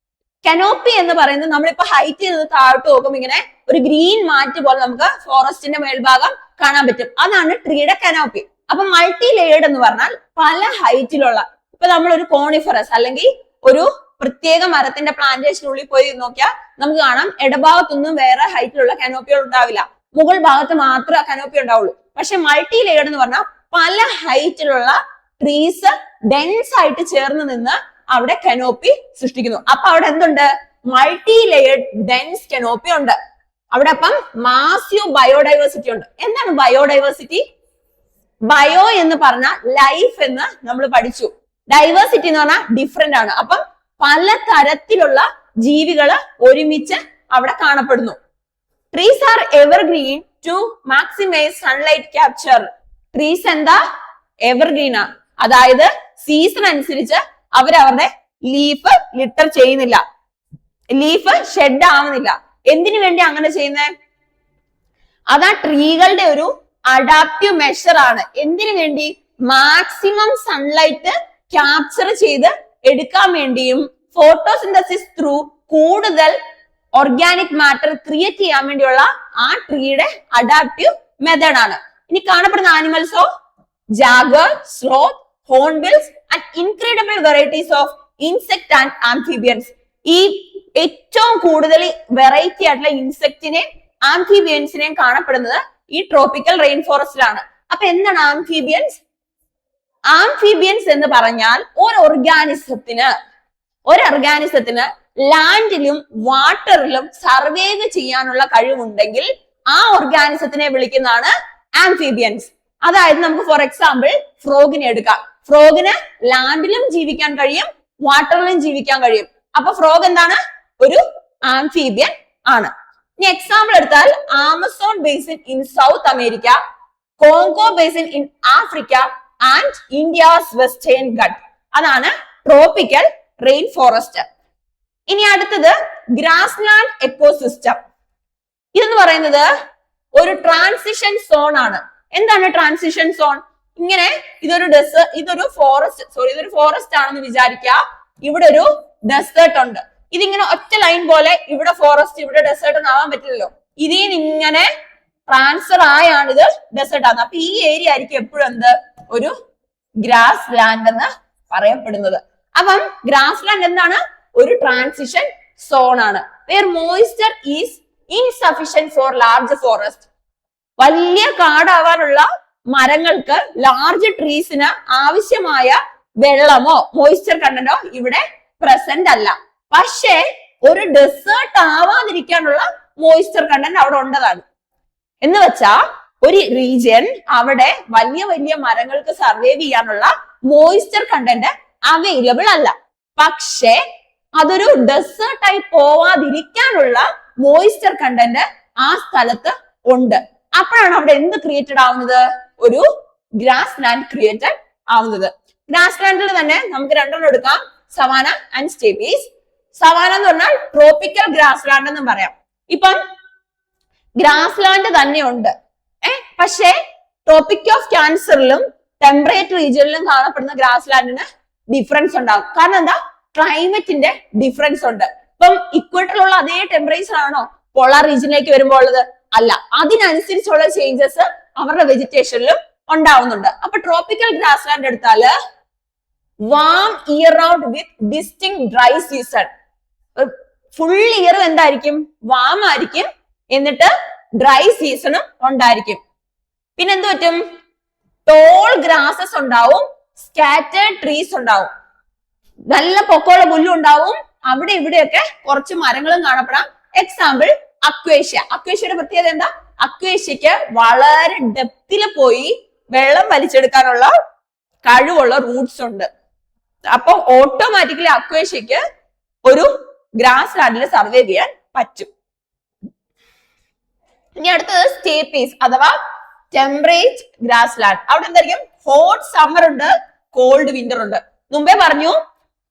കനോപ്പി എന്ന് പറയുന്നത്? നമ്മളിപ്പോ ഹൈറ്റിൽ നിന്ന് താഴോട്ട് നോക്കുമ്പോൾ ഇങ്ങനെ ഒരു ഗ്രീൻ മാറ്റ് പോലെ നമുക്ക് ഫോറസ്റ്റിന്റെ മേൽഭാഗം കാണാൻ പറ്റും. അതാണ് ട്രീയുടെ കനോപ്പി. അപ്പൊ മൾട്ടി ലെയർഡ് എന്ന് പറഞ്ഞാൽ പല ഹൈറ്റിലുള്ള, ഇപ്പൊ നമ്മൾ ഒരു കോണിഫറസ് അല്ലെങ്കിൽ ഒരു പ്രത്യേക മരത്തിന്റെ പ്ലാന്റേഷനുള്ളിൽ പോയി നോക്കിയാൽ നമുക്ക് കാണാം ഇടഭാഗത്തൊന്നും വേറെ ഹൈറ്റിലുള്ള കനോപ്പികൾ ഉണ്ടാവില്ല, മുകൾ ഭാഗത്ത് മാത്രമേ കനോപ്പി ഉണ്ടാവുള്ളൂ. പക്ഷെ മൾട്ടി ലെയർഡ് എന്ന് പറഞ്ഞാൽ പല ഹൈറ്റിലുള്ള ട്രീസ് ഡെൻസ് ആയിട്ട് ചേർന്ന് നിന്ന് അവിടെ കനോപ്പി സൃഷ്ടിക്കുന്നു. അപ്പൊ അവിടെ എന്തുണ്ട്? മൾട്ടി ലെയർഡ് ഡെൻസ് കനോപ്പി ഉണ്ട് അവിടെ. അപ്പം മാസിവ് ബയോഡൈവേഴ്സിറ്റി ഉണ്ട്. എന്താണ് ബയോഡൈവേഴ്സിറ്റി? ബയോ എന്ന് പറഞ്ഞാൽ ലൈഫ് എന്ന് നമ്മൾ പഠിച്ചു, ഡൈവേഴ്സിറ്റി എന്ന് പറഞ്ഞാൽ ഡിഫറെന്റ് ആണ്. അപ്പം പല തരത്തിലുള്ള ജീവികള് ഒരുമിച്ച് അവിടെ കാണപ്പെടുന്നു. Trees are evergreen to maximise sunlight capture. Trees എന്താ? എവർഗ്രീൻ ആണ്. അതായത് സീസൺ അനുസരിച്ച് അവരവരുടെ ലീഫ് ലിറ്റർ ചെയ്യുന്നില്ല, ലീഫ് ഷെഡ് ആവുന്നില്ല. എന്തിനു വേണ്ടി അങ്ങനെ ചെയ്യുന്നത്? അതാ ട്രീകളുടെ ഒരു അഡാപ്റ്റീവ് മെഷർ ആണ്. എന്തിനു വേണ്ടി? മാക്സിമം സൺലൈറ്റ് ക്യാപ്ചർ ചെയ്ത് എടുക്കാൻ വേണ്ടിയും ഫോട്ടോസിന്തസിസ് ത്രൂ കൂടുതൽ ഓർഗാനിക് മാറ്റർ ക്രിയേറ്റ് ചെയ്യാൻ വേണ്ടിയുള്ള ആ ട്രീയുടെ അഡാപ്റ്റീവ് മെത്തേഡ് ആണ്. ഇനി കാണപ്പെടുന്ന ആനിമൽസോ jaguar, sloth, hornbills and incredible varieties of insect and amphibians. ഈ ഏറ്റവും കൂടുതൽ വെറൈറ്റി ആയിട്ടുള്ള ഇൻസെക്റ്റിനെയും ആംഫിബിയൻസിനെയും കാണപ്പെടുന്നത് ഈ ട്രോപ്പിക്കൽ റെയിൻ ഫോറസ്റ്റിലാണ്. അപ്പൊ എന്താണ് ആംഫിബിയൻസ്? ആംഫിബിയൻസ് എന്ന് പറഞ്ഞാൽ ഒരു ഓർഗാനിസത്തിന് ലാൻഡിലും വാട്ടറിലും സർവൈവ് ചെയ്യാനുള്ള കഴിവുണ്ടെങ്കിൽ ആ ഓർഗാനിസത്തിനെ വിളിക്കുന്നതാണ് ആംഫിബിയൻസ്. അതായത് നമുക്ക് ഫോർ എക്സാമ്പിൾ ഫ്രോഗിനെ എടുക്കാം. ഫ്രോഗിന് ലാൻഡിലും ജീവിക്കാൻ കഴിയും, വാട്ടറിലും ജീവിക്കാൻ കഴിയും. അപ്പൊ ഫ്രോഗ് എന്താണ്? ഒരു ആംഫിബിയൻ ആണ്. ഇനി എക്സാമ്പിൾ എടുത്താൽ Amazon basin in South America, Congo basin in Africa and India's western Ghat. അതാണ് ട്രോപ്പിക്കൽ റെയിൻ ഫോറസ്റ്റ്. ഇനി അടുത്തത് ഗ്രാസ് ലാൻഡ് എക്കോസിസ്റ്റം. ഇതെന്ന് പറയുന്നത് ഒരു ട്രാൻസിഷൻ സോൺ ആണ്. എന്താണ് ട്രാൻസിഷൻ സോൺ? ഇങ്ങനെ ഇതൊരു ഫോറസ്റ്റ് ആണെന്ന് വിചാരിക്കുക. ഇവിടെ ഒരു ഡെസേർട്ട് ഉണ്ട്. ഇതിങ്ങനെ ഒറ്റ ലൈൻ പോലെ ഇവിടെ ഫോറസ്റ്റ് ഇവിടെ ഡെസേർട്ട് ഒന്നും ആവാൻ പറ്റില്ലല്ലോ. ഇതിൽ ഇങ്ങനെ ട്രാൻസ്ഫർ ആയാണ് ഇത് ഡെസേർട്ട് ആകുന്നത്. അപ്പൊ ഈ ഏരിയ ആയിരിക്കും എപ്പോഴും എന്ത് ഒരു ഗ്രാസ് ലാൻഡ് എന്ന് പറയപ്പെടുന്നത്. അപ്പം ഗ്രാസ് ലാൻഡ് എന്താണ്? ഒരു ട്രാൻസിഷൻ സോൺ ആണ്. Where moisture is insufficient for large forest. വലിയ കാടാവാനുള്ള മരങ്ങൾക്ക്, ലാർജ് ട്രീസിന് ആവശ്യമായ വെള്ളമോ മോയ്സ്ചർ കണ്ടന്റോ ഇവിടെ പ്രസന്റ് അല്ല. പക്ഷേ ഒരു ഡെസേർട്ട് ആവാതിരിക്കാനുള്ള മോയ്സ്ചർ കണ്ടന്റ് അവിടെ ഉണ്ടതാണ്. എന്ന് വെച്ചാ ഒരു റീജിയൻ അവിടെ വലിയ വലിയ മരങ്ങൾക്ക് സർവൈവ് ചെയ്യാനുള്ള മോയ്സ്ചർ കണ്ടന്റ് അവൈലബിൾ അല്ല. പക്ഷേ അതൊരു ഡെസേർട്ടായി പോവാതിരിക്കാനുള്ള മോയ്സ്ചർ കണ്ടന്റ് ആ സ്ഥലത്ത് ഉണ്ട്. അപ്പോഴാണ് അവിടെ എന്ത് ക്രിയേറ്റഡ് ആവുന്നത്? ഒരു ഗ്രാസ് ലാൻഡ് ക്രിയേറ്റഡ് ആവുന്നത്. ഗ്രാസ് ലാൻഡിൽ തന്നെ നമുക്ക് രണ്ടെണ്ണം എടുക്കാം, സവാന ആൻഡ് സ്റ്റെപ്പീസ്. സവാന എന്ന് പറഞ്ഞാൽ ട്രോപ്പിക്കൽ ഗ്രാസ് ലാൻഡ് എന്ന് പറയാം. ഇപ്പം ഗ്രാസ് ലാൻഡ് തന്നെ ഉണ്ട്, പക്ഷേ ട്രോപ്പിക് ഓഫ് ക്യാൻസറിലും ടെമ്പറേറ്റ് റീജിയനിലും കാണപ്പെടുന്ന ഗ്രാസ് ലാൻഡിന് ഡിഫറൻസ് ഉണ്ടാവും. കാരണം എന്താ? ക്ലൈമറ്റിന്റെ ഡിഫറൻസ് ഉണ്ട്. ഇപ്പം ഇക്വേറ്ററിലുള്ള അതേ ടെമ്പറേച്ചർ ആണോ പോളാർ റീജിയനിലേക്ക് വരുമ്പോൾ ഉള്ളത്? അല്ല. അതിനനുസരിച്ചുള്ള ചേഞ്ചസ് അവരുടെ വെജിറ്റേഷനിലും ഉണ്ടാവുന്നുണ്ട്. അപ്പൊ ട്രോപ്പിക്കൽ ഗ്രാസ് ലാൻഡ് എടുത്താല് വാം ഇയർ റൗണ്ട് വിത്ത് ഡിസ്റ്റിങ് ഡ്രൈ സീസൺ. ഫുൾ ഇയറും എന്തായിരിക്കും? വാം ആയിരിക്കും. എന്നിട്ട് ഡ്രൈ സീസണും ഉണ്ടായിരിക്കും. പിന്നെന്ത് പറ്റും? ടോൾ ഗ്രാസസ് ഉണ്ടാവും, സ്കാറ്റേർഡ് ട്രീസ് ഉണ്ടാവും, നല്ല പൊക്കമുള്ള പുല്ലും ഉണ്ടാവും. അവിടെ ഇവിടെയൊക്കെ കുറച്ച് മരങ്ങളും കാണപ്പെടാം. Example acacia. അക്വേഷ്യയുടെ പ്രത്യേകത എന്താ? അക്വേഷ്യക്ക് വളരെ ഡെപ്തിൽ പോയി വെള്ളം വലിച്ചെടുക്കാനുള്ള കഴിവുള്ള റൂട്ട്സ് ഉണ്ട്. അപ്പൊ ഓട്ടോമാറ്റിക്കലി അക്വേഷ്യക്ക് ഒരു ഗ്രാസ് ലാൻഡിൽ സർവൈവ് ചെയ്യാൻ പറ്റും. ഇനി അടുത്തത് സ്റ്റേപ്പീസ് അഥവാ ടെമ്പറേറ്റ് ഗ്രാസ് ലാൻഡ്. അവിടെ എന്തായിരിക്കും? ഹോട്ട് സമ്മർ ഉണ്ട്, കോൾഡ് വിന്റർ ഉണ്ട്. മുമ്പേ പറഞ്ഞു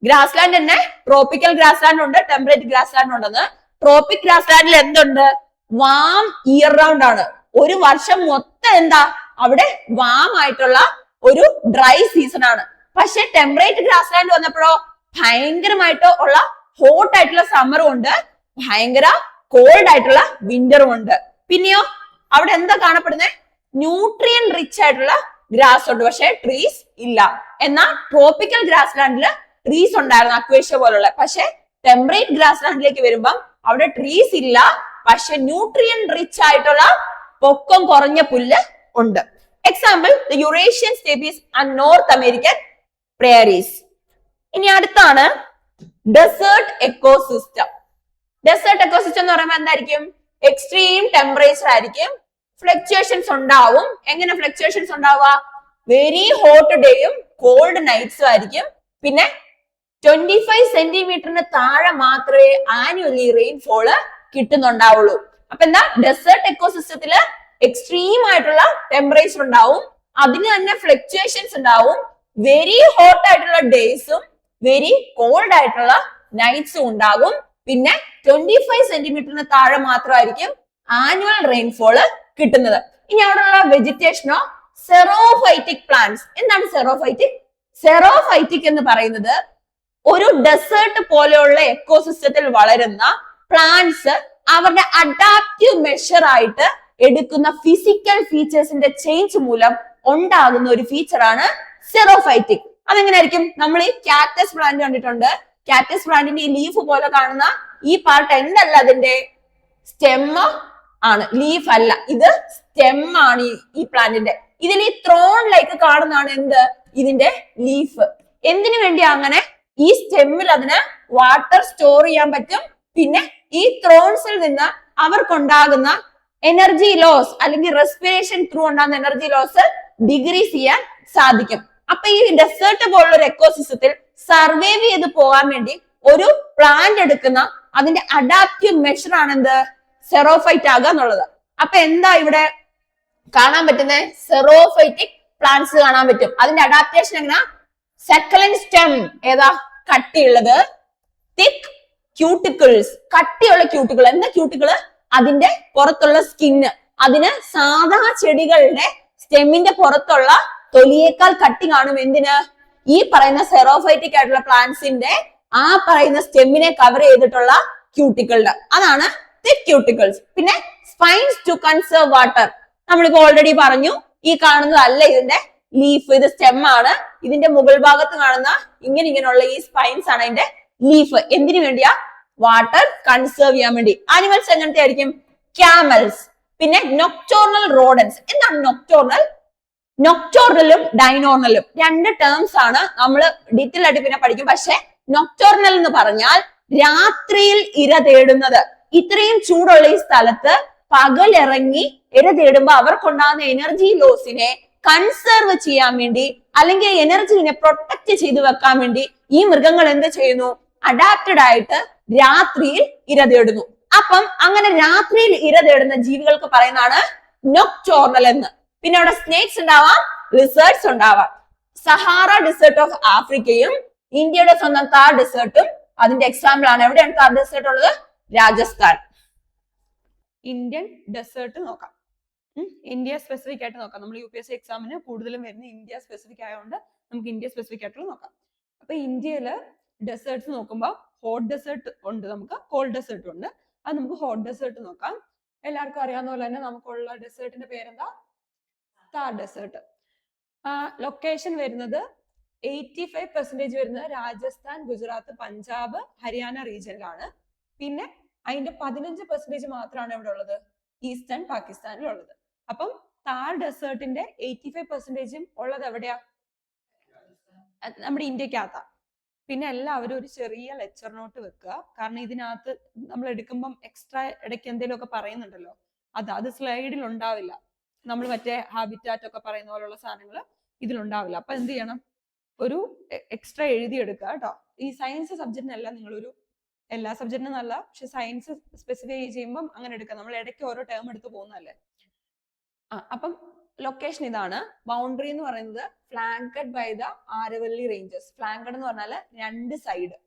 ഗ്രാസ് ലാൻഡ് തന്നെ ട്രോപ്പിക്കൽ ഗ്രാസ് ലാൻഡ് ഉണ്ട്, ടെമ്പറേറ്റ് ഗ്രാസ് ലാൻഡ് ഉണ്ടെന്ന്. ട്രോപ്പിക് ഗ്രാസ് ലാൻഡിൽ എന്തുണ്ട്? വാം ഇയർ റൗണ്ട് ആണ്. ഒരു വർഷം മൊത്തം എന്താ അവിടെ വാം ആയിട്ടുള്ള ഒരു ഡ്രൈ സീസൺ ആണ്. പക്ഷെ ടെമ്പറേറ്റ് ഗ്രാസ് ലാൻഡ് വന്നപ്പോഴോ ഭയങ്കരമായിട്ട് ഉള്ള ഹോട്ട് ആയിട്ടുള്ള സമ്മറും ഉണ്ട്, ഭയങ്കര കോൾഡ് ആയിട്ടുള്ള വിന്ററും ഉണ്ട്. പിന്നെയോ അവിടെ എന്താ കാണപ്പെടുന്നത്? ന്യൂട്രിയൻ റിച്ച് ആയിട്ടുള്ള ഗ്രാസ് ഉണ്ട്, പക്ഷെ ട്രീസ് ഇല്ല. എന്നാൽ ട്രോപ്പിക്കൽ ഗ്രാസ് ലാൻഡില് ട്രീസ് ഉണ്ടായിരുന്നു, അക്വേഷ്യ പോലുള്ള. പക്ഷെ ടെമ്പറേറ്റ് ഗ്രാസ് ലാൻഡിലേക്ക് വരുമ്പം അവിടെ ട്രീസ് ഇല്ല, പക്ഷെ ന്യൂട്രിയൻ റിച്ച് ആയിട്ടുള്ള പൊക്കം കുറഞ്ഞ പുല്ല് ഉണ്ട്. Example the Eurasian steppes and North American prairies. ഇനി അടുത്താണ് ഡെസേർട്ട് എക്കോസിസ്റ്റം. ഡെസേർട്ട് എക്കോസിസ്റ്റം എന്ന് പറയുമ്പോൾ എന്തായിരിക്കും? എക്സ്ട്രീം ടെമ്പറേച്ചർ ആയിരിക്കും, ഫ്ലക്ച്വേഷൻസ് ഉണ്ടാവും. എങ്ങനെ ഫ്ലക്ച്വേഷൻസ് ഉണ്ടാവുക? വെരി ഹോട്ട് ഡേയും കോൾഡ് നൈറ്റ്സും ആയിരിക്കും. പിന്നെ 25 സെന്റിമീറ്ററിന് താഴെ മാത്രമേ ആനുവലി റെയിൻഫോള് കിട്ടുന്നുണ്ടാവുള്ളൂ. അപ്പൊ എന്താ? ഡെസേർട്ട് എക്കോസിസ്റ്റത്തില് എക്സ്ട്രീം ആയിട്ടുള്ള ടെമ്പറേച്ചർ ഉണ്ടാവും, അതിന് തന്നെ ഫ്ലക്ച്വേഷൻസ് ഉണ്ടാവും. വെരി ഹോട്ട് ആയിട്ടുള്ള ഡേയ്സും വെരി കോൾഡ് ആയിട്ടുള്ള നൈറ്റ്സും ഉണ്ടാകും. പിന്നെ 25 സെന്റിമീറ്ററിന് താഴെ മാത്രമായിരിക്കും ആനുവൽ റെയിൻഫോള് കിട്ടുന്നത്. ഇനി അവിടെയുള്ള വെജിറ്റേഷനോ സെറോഫൈറ്റിക് പ്ലാന്റ്സ്. എന്താണ് സെറോഫൈറ്റിക്? സെറോഫൈറ്റിക് എന്ന് പറയുന്നത് ഒരു ഡെസേർട്ട് പോലെയുള്ള എക്കോസിസ്റ്റത്തിൽ വളരുന്ന പ്ലാന്റ്സ് അവരുടെ അഡാപ്റ്റീവ് മെഷർ ആയിട്ട് എടുക്കുന്ന ഫിസിക്കൽ ഫീച്ചേഴ്സിന്റെ ചേഞ്ച് മൂലം ഉണ്ടാകുന്ന ഒരു ഫീച്ചറാണ് സെറോഫൈറ്റിക്. അതെങ്ങനെയായിരിക്കും? നമ്മൾ ഈ കാക്ടസ് പ്ലാന്റ് കണ്ടിട്ടുണ്ട്. കാക്ടസ് പ്ലാന്റിന്റെ ഈ ലീഫ് പോലെ കാണുന്ന ഈ പാർട്ട് എന്തല്ല, അതിന്റെ സ്റ്റെം ആണ്, ലീഫ് അല്ല. ഇത് സ്റ്റെം ആണ് ഈ പ്ലാന്റിന്റെ. ഇതിൽ ഈ ത്രോൺ ലൈക്ക് കാണുന്നതാണ് എന്ത്? ഇതിന്റെ ലീഫ്. എന്തിനു വേണ്ടിയാ അങ്ങനെ? ഈ സ്റ്റെമ്മിൽ അതിന് വാട്ടർ സ്റ്റോർ ചെയ്യാൻ പറ്റും. പിന്നെ ഈ ത്രോൺസിൽ നിന്ന് അവർക്കുണ്ടാകുന്ന എനർജി ലോസ് അല്ലെങ്കിൽ റെസ്പിറേഷൻ ത്രൂ ഉണ്ടാകുന്ന എനർജി ലോസ് ഡിക്രീസ് ചെയ്യാൻ സാധിക്കും. അപ്പൊ ഈ ഡെസേർട്ട് പോലുള്ള ഒരു എക്കോസിസ്റ്റത്തിൽ സർവൈവ് ചെയ്ത് പോകാൻ വേണ്ടി ഒരു പ്ലാന്റ് എടുക്കുന്ന അതിന്റെ അഡാപ്റ്റീവ് മെഷർ ആണ് എന്ത്? സെറോഫൈറ്റ് ആകുക എന്നുള്ളത്. അപ്പൊ എന്താ ഇവിടെ കാണാൻ പറ്റുന്നത്? സെറോഫൈറ്റിക് പ്ലാന്റ്സ് കാണാൻ പറ്റും. അതിന്റെ അഡാപ്റ്റേഷൻ എങ്ങനെ? സക്കലന്റ് സ്റ്റെം ഏതാ? കട്ടിയുള്ളത്, തിക്ക് ക്യൂട്ടിക്കിൾസ്, കട്ടിയുള്ള ക്യൂട്ടിക്കിൾ. എന്താ ക്യൂട്ടിക്കിള്? അതിന്റെ പുറത്തുള്ള സ്കിന്ന്. അതിന് സാധാ ചെടികളുടെ സ്റ്റെമ്മിന്റെ പുറത്തുള്ള തൊലിയേക്കാൾ കട്ടി കാണും. എന്തിന്? ഈ പറയുന്ന സെറോഫൈറ്റിക് ആയിട്ടുള്ള പ്ലാന്റ്സിന്റെ ആ പറയുന്ന സ്റ്റെമ്മിനെ കവർ ചെയ്തിട്ടുള്ള ക്യൂട്ടിക്കിളുടെ, അതാണ് തിക് ക്യൂട്ടിക്കിൾസ്. പിന്നെ സ്പൈൻസ് ടു കൺസേർവ് വാട്ടർ. നമ്മളിപ്പോ ഓൾറെഡി പറഞ്ഞു, ഈ കാണുന്നതല്ല ഇതിന്റെ ലീഫ്, ഇത് സ്റ്റെം ആണ്. ഇതിന്റെ മുകൾ ഭാഗത്ത് കാണുന്ന ഇങ്ങനെയുള്ള ഈ സ്പൈൻസ് ആണ് ഇതിന്റെ ലീഫ്. എന്തിനു വേണ്ടിയാ? വാട്ടർ കൺസേർവ് ചെയ്യാൻ വേണ്ടി. ആനിമൽസ് എങ്ങനത്തെ ആയിരിക്കും? ക്യാമൽസ്. പിന്നെ നൊക്ടോർണൽ റോഡൻസ്. എന്താണ് നൊക്ടോർണൽ? നൊക്ടോർണലും ഡൈനോർണലും രണ്ട് ടേംസ് ആണ്. നമ്മൾ ഡീറ്റെയിൽ ആയിട്ട് പിന്നെ പഠിക്കും. പക്ഷെ നൊക്ടോർണൽ എന്ന് പറഞ്ഞാൽ രാത്രിയിൽ ഇര തേടുന്നത്. ഇത്രയും ചൂടുള്ള ഈ സ്ഥലത്ത് പകലിറങ്ങി ഇര തേടുമ്പോൾ അവർക്കുണ്ടാകുന്ന എനർജി ലോസിനെ കൺസേർവ് ചെയ്യാൻ വേണ്ടി, അല്ലെങ്കിൽ എനർജിനെ പ്രൊട്ടക്ട് ചെയ്ത് വെക്കാൻ വേണ്ടി ഈ മൃഗങ്ങൾ എന്ത് ചെയ്യുന്നു? അഡാപ്റ്റഡ് ആയിട്ട് രാത്രിയിൽ ഇര തേടുന്നു. അപ്പം അങ്ങനെ രാത്രിയിൽ ഇര തേടുന്ന ജീവികൾക്ക് പറയുന്നതാണ് നൊക്ടോർണൽ എന്ന്. പിന്നെ അവിടെ സ്നേക്സ് ഉണ്ടാവാം, ലിസേർഡ്സ് ഉണ്ടാവാം. സഹാറ ഡെസേർട്ട് ഓഫ് ആഫ്രിക്കയും ഇന്ത്യയുടെ സ്വന്തം താർ ഡെസേർട്ടും അതിന്റെ എക്സാമ്പിൾ ആണ്. എവിടെയാണ് താർ ഡെസേർട്ട് ഉള്ളത്? രാജസ്ഥാൻ. ഇന്ത്യൻ ഡെസേർട്ട് നോക്കാം. ഇന്ത്യ സ്പെസിഫിക് ആയിട്ട് നോക്കാം. നമ്മൾ UPSC എക്സാമിന് കൂടുതലും വരുന്ന ഇന്ത്യ സ്പെസിഫിക് ആയതുകൊണ്ട് നമുക്ക് ഇന്ത്യ സ്പെസിഫിക് ആയിട്ടുള്ള നോക്കാം. അപ്പൊ ഇന്ത്യയില് ഡെസേർട്ട്സ് നോക്കുമ്പോൾ ഹോട്ട് ഡെസേർട്ട് ഉണ്ട്, നമുക്ക് കോൾഡ് ഡെസേർട്ട് ഉണ്ട്. അത് നമുക്ക് ഹോട്ട് ഡെസേർട്ട് നോക്കാം. എല്ലാവർക്കും അറിയാവുന്ന പോലെ തന്നെ നമുക്കുള്ള ഡെസേർട്ടിന്റെ പേരെന്താ? താർ ഡെസേർട്ട്. ലൊക്കേഷൻ വരുന്നത് 85% വരുന്നത് രാജസ്ഥാൻ, ഗുജറാത്ത്, പഞ്ചാബ്, ഹരിയാന റീജിയനിലാണ്. പിന്നെ അതിന്റെ 15% മാത്രമാണ് ഇവിടെ ഉള്ളത് ഈസ്റ്റേൺ പാകിസ്ഥാനിലുള്ളത്. അപ്പം താർ ഡെസേർട്ടിന്റെ 85% ഉള്ളത് എവിടെയാ? നമ്മുടെ ഇന്ത്യക്കകത്താ. പിന്നെ എല്ലാവരും ഒരു ചെറിയ ലെക്ചർ നോട്ട് വെക്കുക. കാരണം ഇതിനകത്ത് നമ്മൾ എടുക്കുമ്പം എക്സ്ട്രാ ഇടയ്ക്ക് എന്തെങ്കിലും ഒക്കെ പറയുന്നുണ്ടല്ലോ, അത് സ്ലൈഡിൽ ഉണ്ടാവില്ല. നമ്മൾ മറ്റേ ഹാബിറ്റാറ്റ് ഒക്കെ പറയുന്ന പോലുള്ള സാധനങ്ങൾ ഇതിലുണ്ടാവില്ല. അപ്പൊ എന്ത് ചെയ്യണം? ഒരു എക്സ്ട്രാ എഴുതിയെടുക്കുക കേട്ടോ. ഈ സയൻസ് സബ്ജക്റ്റിനെല്ലാം നിങ്ങളൊരു, എല്ലാ സബ്ജക്റ്റിനും നല്ല, പക്ഷെ സയൻസ് സ്പെസിഫൈ ചെയ്യുമ്പം അങ്ങനെ എടുക്കാം. നമ്മൾ ഇടയ്ക്ക് ഓരോ ടേം എടുത്ത് പോകുന്നതല്ലേ. അപ്പം ലൊക്കേഷൻ ഇതാണ്. ബൗണ്ടറി എന്ന് പറയുന്നത് ഫ്ലാങ്കഡ് ബൈ ദ ആരവല്ലി റേഞ്ചസ്. ഫ്ലാങ്കഡ് എന്ന് പറഞ്ഞാൽ രണ്ട് സൈഡ്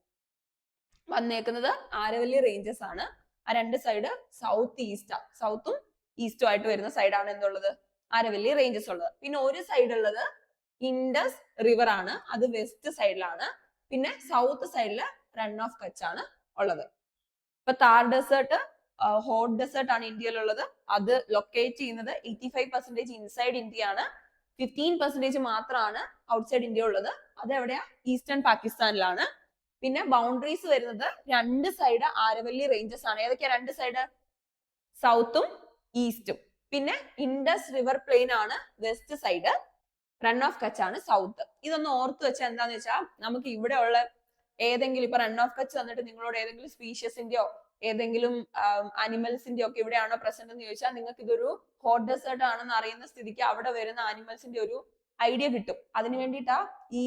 വന്നേക്കുന്നത് ആരവല്ലി റേഞ്ചസ് ആണ്. ആ രണ്ട് സൈഡ് സൗത്ത് ഈസ്റ്റാ, സൗത്തും ഈസ്റ്റും ആയിട്ട് വരുന്ന സൈഡാണ് എന്തുള്ളത്? ആരവല്ലി റേഞ്ചസ് ഉള്ളത്. പിന്നെ ഒരു സൈഡ് ഉള്ളത് ഇൻഡസ് റിവർ ആണ്, അത് വെസ്റ്റ് സൈഡിലാണ്. പിന്നെ സൗത്ത് സൈഡില് റൺ ഓഫ് കച്ച് ആണ് ഉള്ളത്. ഇപ്പൊ താർ ഡെസേർട്ട് ഹോട്ട് ഡെസേർട്ട് ആണ് ഇന്ത്യയിലുള്ളത്. അത് ലൊക്കേറ്റ് ചെയ്യുന്നത് 85% ഇൻസൈഡ് ഇന്ത്യ ആണ്, 15% മാത്രമാണ് ഔട്ട്സൈഡ് ഇന്ത്യ ഉള്ളത്. അത് എവിടെയാ? ഈസ്റ്റേൺ പാകിസ്ഥാനിലാണ്. പിന്നെ ബൗണ്ടറീസ് വരുന്നത് രണ്ട് സൈഡ് ആരവല്ലി റേഞ്ചസ് ആണ്. ഏതൊക്കെയാ രണ്ട് സൈഡ്? സൗത്തും ഈസ്റ്റും. പിന്നെ ഇൻഡസ് റിവർ പ്ലെയിൻ ആണ് west side, run off Kutch ആണ് സൗത്ത്. ഇതൊന്ന് ഓർത്ത് വെച്ചാൽ എന്താന്ന് വെച്ചാൽ നമുക്ക് ഇവിടെ ഉള്ള ഏതെങ്കിലും, ഇപ്പൊ റൺ ഓഫ് കച്ച് വന്നിട്ട് നിങ്ങളോട് ഏതെങ്കിലും സ്പീഷ്യസിന്റെയോ ഏതെങ്കിലും ആനിമൽസിന്റെ ഒക്കെ ഇവിടെയാണോ പ്രസന്റ് എന്ന് ചോദിച്ചാൽ നിങ്ങൾക്ക് ഇതൊരു ഹോട്ട് ഡെസേർട്ട് ആണെന്ന് അറിയുന്ന സ്ഥിതിക്ക് അവിടെ വരുന്ന ആനിമൽസിന്റെ ഒരു ഐഡിയ കിട്ടും. അതിന് വേണ്ടിയിട്ടാ ഈ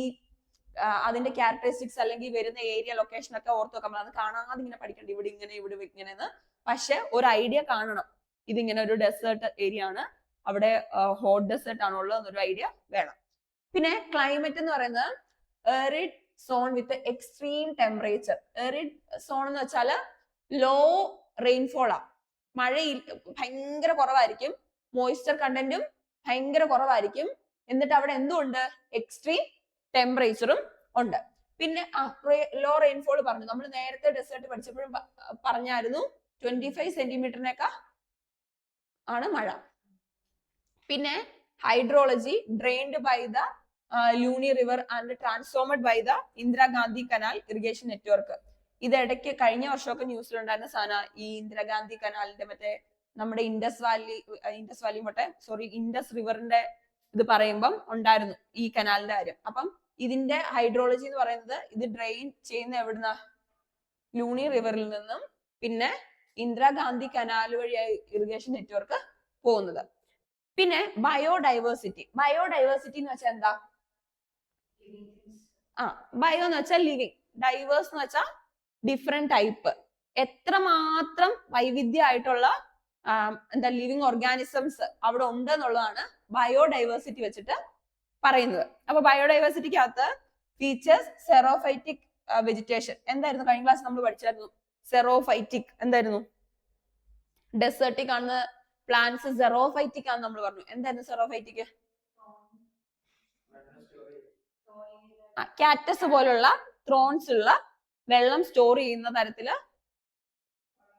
അതിന്റെ ക്യാരക്ടറിസ്റ്റിക്സ് അല്ലെങ്കിൽ വരുന്ന ഏരിയ ലൊക്കേഷൻ ഒക്കെ ഓർത്ത് വെക്കാൻ. അത് കാണാതെ ഇങ്ങനെ പഠിക്കണ്ട, ഇവിടെ ഇങ്ങനെ ഇവിടെ ഇങ്ങനെന്ന്. പക്ഷെ ഒരു ഐഡിയ കാണണം, ഇതിങ്ങനെ ഒരു ഡെസേർട്ട് ഏരിയ ആണ്, അവിടെ ഹോട്ട് ഡെസേർട്ട് ആണുള്ളത് എന്നൊരു ഐഡിയ വേണം. പിന്നെ ക്ലൈമറ്റ് എന്ന് പറയുന്നത് എറിഡ് സോൺ വിത്ത് എക്സ്ട്രീം ടെമ്പറേച്ചർ. എറിഡ് സോൺ എന്ന് വെച്ചാൽ ലോ റെയിൻഫോൾ ആ, മഴ ഭയങ്കര കുറവായിരിക്കും, മോയ്സ്ചർ കണ്ടന്റും ഭയങ്കര കുറവായിരിക്കും. എന്നിട്ട് അവിടെ എന്തുണ്ട്? എക്സ്ട്രീം ടെമ്പറേച്ചറും ഉണ്ട്. പിന്നെ ലോ റെയിൻഫോൾ പറഞ്ഞു, നമ്മൾ നേരത്തെ ഡെസേർട്ട് പഠിച്ചപ്പോഴും പറഞ്ഞായിരുന്നു 25 സെന്റിമീറ്ററിനൊക്കെ ആണ് മഴ. പിന്നെ hydrology drained by the Luni river and transformed by the Indira Gandhi canal irrigation network. ഇത് ഇടയ്ക്ക് കഴിഞ്ഞ വർഷമൊക്കെ ന്യൂസിലുണ്ടായിരുന്ന സാധനം. ഈ ഇന്ദിരാഗാന്ധി കനാലിന്റെ മറ്റേ നമ്മുടെ ഇൻഡസ് റിവറിന്റെ ഇത് പറയുമ്പം ഉണ്ടായിരുന്നു ഈ കനാലിന്റെ കാര്യം. അപ്പം ഇതിന്റെ ഹൈഡ്രോളജി എന്ന് പറയുന്നത് ഇത് ഡ്രെയിൻ ചെയ്യുന്ന എവിടുന്ന? ലൂണി റിവറിൽ നിന്നും പിന്നെ ഇന്ദിരാഗാന്ധി കനാൽ വഴിയായി ഇറിഗേഷൻ നെറ്റ്വർക്ക് പോകുന്നത്. പിന്നെ ബയോഡൈവേഴ്സിറ്റി. ബയോഡൈവേഴ്സിറ്റി എന്ന് വെച്ചാൽ എന്താ? ബയോ എന്ന് വെച്ചാൽ ലിവിങ്, ഡൈവേഴ്സ് എന്ന് വെച്ചാൽ ഡിഫറെന്റ് ടൈപ്പ്. എത്രമാത്രം വൈവിധ്യമായിട്ടുള്ള എന്താ ലിവിങ് ഓർഗാനിസംസ് അവിടെ ഉണ്ട് എന്നുള്ളതാണ് ബയോഡൈവേഴ്സിറ്റി വെച്ചിട്ട് പറയുന്നത്. അപ്പൊ ബയോഡൈവേഴ്സിറ്റിക്കകത്ത് ഫീച്ചേഴ്സ് സെറോഫൈറ്റിക് വെജിറ്റേഷൻ. എന്തായിരുന്നു കഴിഞ്ഞ ക്ലാസ് നമ്മൾ പഠിച്ചായിരുന്നു? സെറോഫൈറ്റിക് എന്തായിരുന്നു? ഡെസേർട്ടിക് ആണ് പ്ലാന്റ്സ്, സെറോഫൈറ്റിക് ആണെന്ന് നമ്മൾ പറഞ്ഞു. എന്തായിരുന്നു സെറോഫൈറ്റിക്? കാറ്റസ് പോലുള്ള ത്രോൺസ് ഉള്ള വെള്ളം സ്റ്റോർ ചെയ്യുന്ന തരത്തില്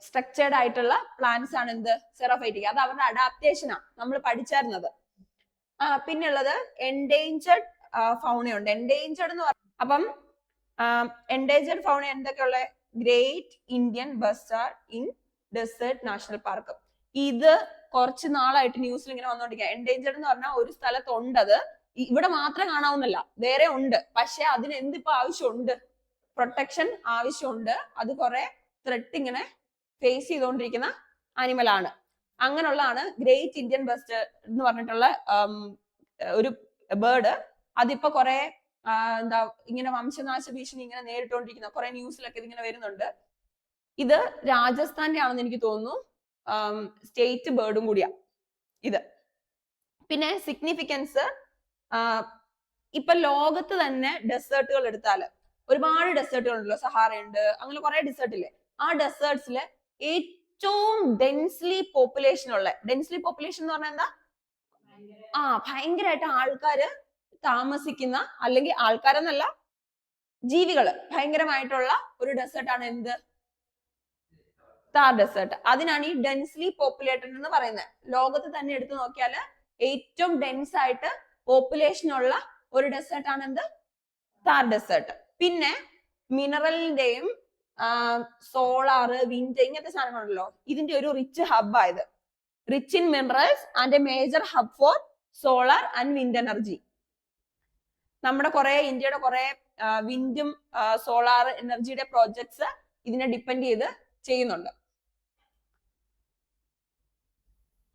സ്ട്രക്ചേർഡ് ആയിട്ടുള്ള പ്ലാന്റ്സ് ആണ് എന്ത്? സെറോഫൈറ്റിക്. അത് അവരുടെ അഡാപ്റ്റേഷനാ, നമ്മൾ പഠിച്ചായിരുന്നത്. പിന്നുള്ളത് എൻഡേഞ്ചർഡ് ഫൗണയുണ്ട്. എൻഡേഞ്ചർഡ് എന്ന് പറഞ്ഞ, അപ്പം എൻഡേഞ്ചർഡ് ഫൗണ എന്തൊക്കെയുള്ള? Great Indian bustard in desert national park. ഇത് കുറച്ച് നാളായിട്ട് ന്യൂസിൽ ഇങ്ങനെ വന്നോണ്ടിരിക്കുക. എൻഡേഞ്ചർഡ് എന്ന് പറഞ്ഞാൽ ഒരു സ്ഥലത്തുണ്ടത്, ഇവിടെ മാത്രം കാണാവുന്നല്ല, വേറെ ഉണ്ട്. പക്ഷെ അതിന് എന്തിപ്പോ ആവശ്യമുണ്ട്? പ്രൊട്ടക്ഷൻ ആവശ്യമുണ്ട്. അത് കുറെ ത്രെട്ട് ഇങ്ങനെ ഫേസ് ചെയ്തുകൊണ്ടിരിക്കുന്ന ആനിമൽ ആണ്. അങ്ങനെയുള്ളതാണ് ഗ്രേറ്റ് ഇന്ത്യൻ ബസ്റ്റാർഡ് എന്ന് പറഞ്ഞിട്ടുള്ള ഒരു ബേർഡ്. അതിപ്പോ കുറെ എന്താ ഇങ്ങനെ വംശനാശ ഭീഷണി ഇങ്ങനെ നേരിട്ടുകൊണ്ടിരിക്കുന്ന കുറെ ന്യൂസിലൊക്കെ ഇതിങ്ങനെ വരുന്നുണ്ട്. ഇത് രാജസ്ഥാന്റെ ആണെന്ന് എനിക്ക് തോന്നുന്നു. സ്റ്റേറ്റ് ബേർഡും കൂടിയാ ഇത്. പിന്നെ സിഗ്നിഫിക്കൻസ്, ഇപ്പൊ ലോകത്ത് തന്നെ ഡെസേർട്ടുകൾ എടുത്താല് ഒരുപാട് ഡെസേർട്ടുകൾ ഉണ്ടല്ലോ. സഹാറ ഉണ്ട്, അങ്ങനെ കുറെ ഡെസേർട്ട് ഇല്ലേ. ആ ഡെസേർട്സില് ഏറ്റവും ഡെൻസ്ലി പോപ്പുലേഷൻ ഉള്ള, ഡെൻസ്ലി പോപ്പുലേഷൻ എന്ന് പറഞ്ഞാൽ എന്താ? ഭയങ്കരമായിട്ട് ആൾക്കാര് താമസിക്കുന്ന, അല്ലെങ്കിൽ ആൾക്കാരെന്നല്ല ജീവികള് ഭയങ്കരമായിട്ടുള്ള ഒരു ഡെസേർട്ട് ആണ് എന്ത്? താർ ഡെസേർട്ട്. അതിനാണ് ഈ ഡെൻസ്ലി പോപ്പുലേറ്റഡ് എന്ന് പറയുന്നത്. ലോകത്ത് തന്നെ എടുത്തു നോക്കിയാല് ഏറ്റവും ഡെൻസ് ആയിട്ട് പോപ്പുലേഷൻ ഉള്ള ഒരു ഡെസേർട്ട് ആണ് എന്ത്? താർ ഡെസേർട്ട്. പിന്നെ മിനറലിന്റെയും സോളാർ, വിൻഡ്, ഇങ്ങനത്തെ സാധനങ്ങളുണ്ടല്ലോ, ഇതിന്റെ ഒരു റിച്ച് ഹബ് ആയത്. Rich in minerals and A major hub four solar and wind energy. നമ്മുടെ കുറെ ഇന്ത്യയുടെ കുറെ വിൻഡും സോളാർ എനർജിയുടെ പ്രോജക്ട്സ് ഇതിനെ ഡിപ്പെൻഡ് ചെയ്ത് ചെയ്യുന്നുണ്ട്.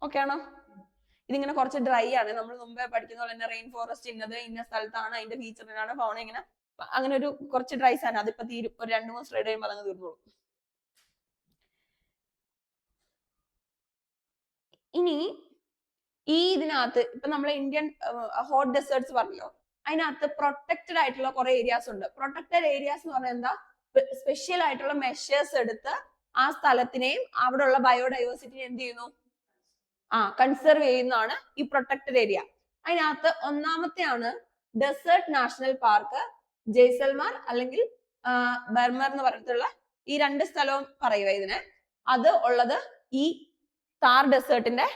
ഓക്കെ ആണോ? ഇതിങ്ങനെ കുറച്ച് ഡ്രൈ ആണ്. നമ്മൾ മുമ്പേ പഠിക്കുന്ന പോലെ തന്നെ റെയിൻ ഫോറസ്റ്റ് ഇന്നത് ഇന്ന സ്ഥലത്താണ്, അതിന്റെ ഫീച്ചറിനാണ് ഫൗണ ഇങ്ങനെ, അങ്ങനെ ഒരു കുറച്ച് ഡ്രൈ സാധനം. അതിപ്പോ തീരും, ഒരു 2-3 സ്ലൈഡ് കഴിയുമ്പോൾ അതങ്ങ് തീർന്നോളൂ. ഇനി ഈ ഇതിനകത്ത് ഇപ്പൊ നമ്മൾ ഇന്ത്യൻ ഹോട്ട് ഡെസേർട്സ് പറഞ്ഞല്ലോ, അതിനകത്ത് പ്രൊട്ടക്റ്റഡ് ആയിട്ടുള്ള കുറെ ഏരിയാസ് ഉണ്ട്. പ്രൊട്ടക്റ്റഡ് ഏരിയാസ് എന്ന് പറഞ്ഞാൽ എന്താ? സ്പെഷ്യൽ ആയിട്ടുള്ള മെഷേഴ്സ് എടുത്ത് ആ സ്ഥലത്തിനെയും അവിടെ ഉള്ള ബയോഡൈവേഴ്സിറ്റിനെ എന്ത് ചെയ്യുന്നു? കൺസർവ് ചെയ്യുന്നതാണ് ഈ പ്രൊട്ടക്റ്റഡ് ഏരിയ. അതിനകത്ത് ഒന്നാമത്തെയാണ് ഡെസേർട്ട് നാഷണൽ പാർക്ക്, ജയ്സൽമാർ അല്ലെങ്കിൽ ബർമർ എന്ന് പറഞ്ഞിട്ടുള്ള ഈ 2 സ്ഥലവും പറയുക ഇതിന്. അത് ഉള്ളത് ഈ താർ ഡെസേർട്ടിന്റെ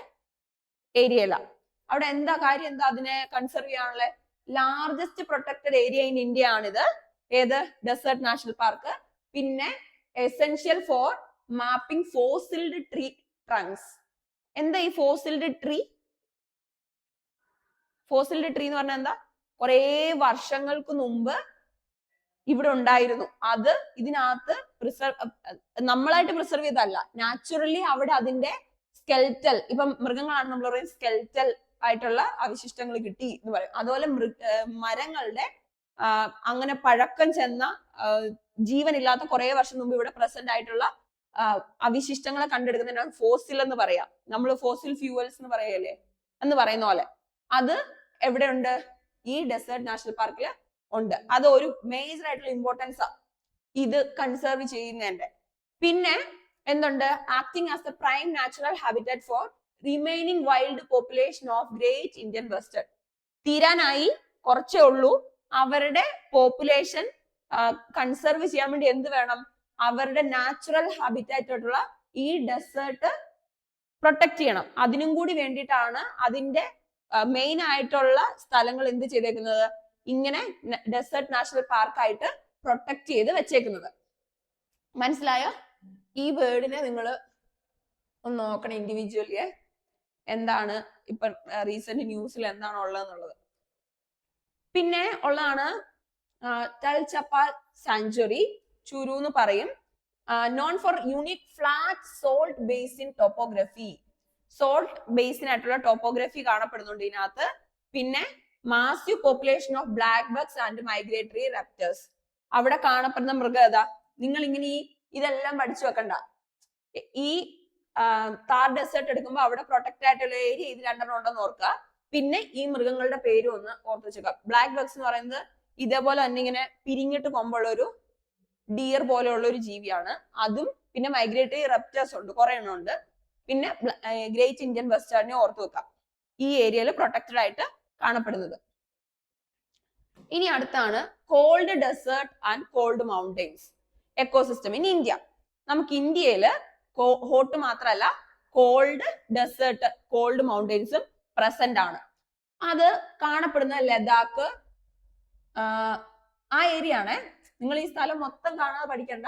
ഏരിയയിലാണ്. അവിടെ എന്താ കാര്യം? എന്താ അതിനെ കൺസർവ് ചെയ്യാനുള്ള largest protected area in India ആണിത്. ഏത്? Desert national park. പിന്നെ essential for mapping fossilled tree trunks. എന്താ ഈ ഫോസിൽഡ് ട്രീ? ഫോസിൽഡ് ട്രീ എന്ന് പറഞ്ഞാൽ എന്താ? കുറെ വർഷങ്ങൾക്ക് മുമ്പ് ഇവിടെ ഉണ്ടായിരുന്നു. അത് ഇതിനകത്ത് നമ്മളായിട്ട് പ്രിസർവ് ചെയ്തല്ല, നാച്ചുറലി അവിടെ അതിന്റെ സ്കെൽറ്റൽ, ഇപ്പം മൃഗങ്ങളാണ് നമ്മൾ പറയും സ്കെൽറ്റൽ ആയിട്ടുള്ള അവശിഷ്ടങ്ങൾ കിട്ടി എന്ന് പറയും. അതുപോലെ മരങ്ങളുടെ അങ്ങനെ പഴക്കം ചെന്ന ജീവനില്ലാത്ത കുറെ വർഷം മുമ്പ് ഇവിടെ പ്രസന്റ് ആയിട്ടുള്ള അവശിഷ്ടങ്ങളെ കണ്ടെടുക്കുന്നതിനാണ് ഫോസിൽ എന്ന് പറയാം. നമ്മൾ ഫോസിൽ ഫ്യൂവൽസ് എന്ന് പറയല്ലേ എന്ന് പറയുന്ന പോലെ. അത് എവിടെ ഉണ്ട്? ഈ ഡെസേർട്ട് നാഷണൽ പാർക്കിൽ ഉണ്ട്. അത് ഒരു മേജർ ആയിട്ടുള്ള ഇമ്പോർട്ടൻസ് ആ ഇത് കൺസർവ് ചെയ്യുന്നതിന്റെ. പിന്നെ എന്തുണ്ട്? Acting as the prime natural habitat for remaining wild population of great Indian western. തീരാനായി കുറച്ചേ ഉള്ളൂ. അവരുടെ പോപ്പുലേഷൻ കൺസർവ് ചെയ്യാൻ വേണ്ടി എന്ത് വേണം? അവരുടെ നാച്ചുറൽ ഹാബിറ്റാറ്റ് ആയിട്ടുള്ള ഈ ഡെസേർട്ട് പ്രൊട്ടക്ട് ചെയ്യണം. അതിനും കൂടി വേണ്ടിയിട്ടാണ് അതിന്റെ മെയിൻ ആയിട്ടുള്ള സ്ഥലങ്ങൾ എന്ത് ചെയ്തേക്കുന്നത്? ഇങ്ങനെ ഡെസേർട്ട് നാഷണൽ പാർക്കായിട്ട് പ്രൊട്ടക്ട് ചെയ്ത് വെച്ചേക്കുന്നത്. മനസ്സിലായോ? ഈ വേർഡിനെ നിങ്ങൾ ഒന്ന് നോക്കണം ഇൻഡിവിജ്വലി, എന്താണ് ഇപ്പൊ റീസെന്റ് ന്യൂസിൽ എന്താണ് ഉള്ളതെന്നുള്ളത്. പിന്നെ ഉള്ളതാണ് തൽചപ്പാൽ സാങ്ച്വറി, ചുരു എന്ന് പറയും. Known for unique flat salt basin topography. Salt basin ആയിട്ടുള്ള ടോപ്പോഗ്രഫി കാണപ്പെടുന്നുണ്ട് ഇതിനകത്ത്. പിന്നെ massive population of black bugs and migratory raptors. അവിടെ കാണപ്പെടുന്ന മൃഗം ഏതാ? നിങ്ങൾ ഇങ്ങനെ ഇതെല്ലാം പഠിച്ചു വെക്കണ്ട. ഈ താർ ഡെസേർട്ട് എടുക്കുമ്പോൾ അവിടെ പ്രൊട്ടക്ട് ആയിട്ടുള്ള ഏരിയ ഇത് 2 ഉണ്ടെന്ന് ഓർക്കുക. പിന്നെ ഈ മൃഗങ്ങളുടെ പേരും ഒന്ന് ഓർത്ത് വെച്ചേക്കുക. ബ്ലാക്ക് ബഗ്സ് എന്ന് പറയുന്നത് ഇതേപോലെ തന്നെ ഇങ്ങനെ പിരിഞ്ഞിട്ട് കൊമ്പുള്ള ഒരു ഡിയർ പോലെയുള്ള ഒരു ജീവിയാണ്. അതും പിന്നെ മൈഗ്രേറ്ററി റെപ്റ്റൈൽസ് ഉണ്ട്, കുറെ എണ്ണം ഉണ്ട്. പിന്നെ ഗ്രേറ്റ് ഇന്ത്യൻ വെസ്റ്റേണിനെ ഓർത്ത് വെക്കാം, ഈ ഏരിയയിൽ പ്രൊട്ടക്റ്റഡ് ആയിട്ട് കാണപ്പെടുന്നത്. ഇനി അടുത്താണ് cold desert and cold mountains ecosystem in India. നമുക്ക് ഇന്ത്യയില് ഹോട്ട് മാത്രമല്ല കോൾഡ് ഡെസേർട്ട്, കോൾഡ് മൗണ്ടെയിൻസും പ്രസന്റ് ആണ്. അത് കാണപ്പെടുന്ന ലഡാക്ക് ആ ഏരിയ ആണ്. നിങ്ങൾ ഈ സ്ഥലം മൊത്തം കാണാതെ പഠിക്കണ്ട,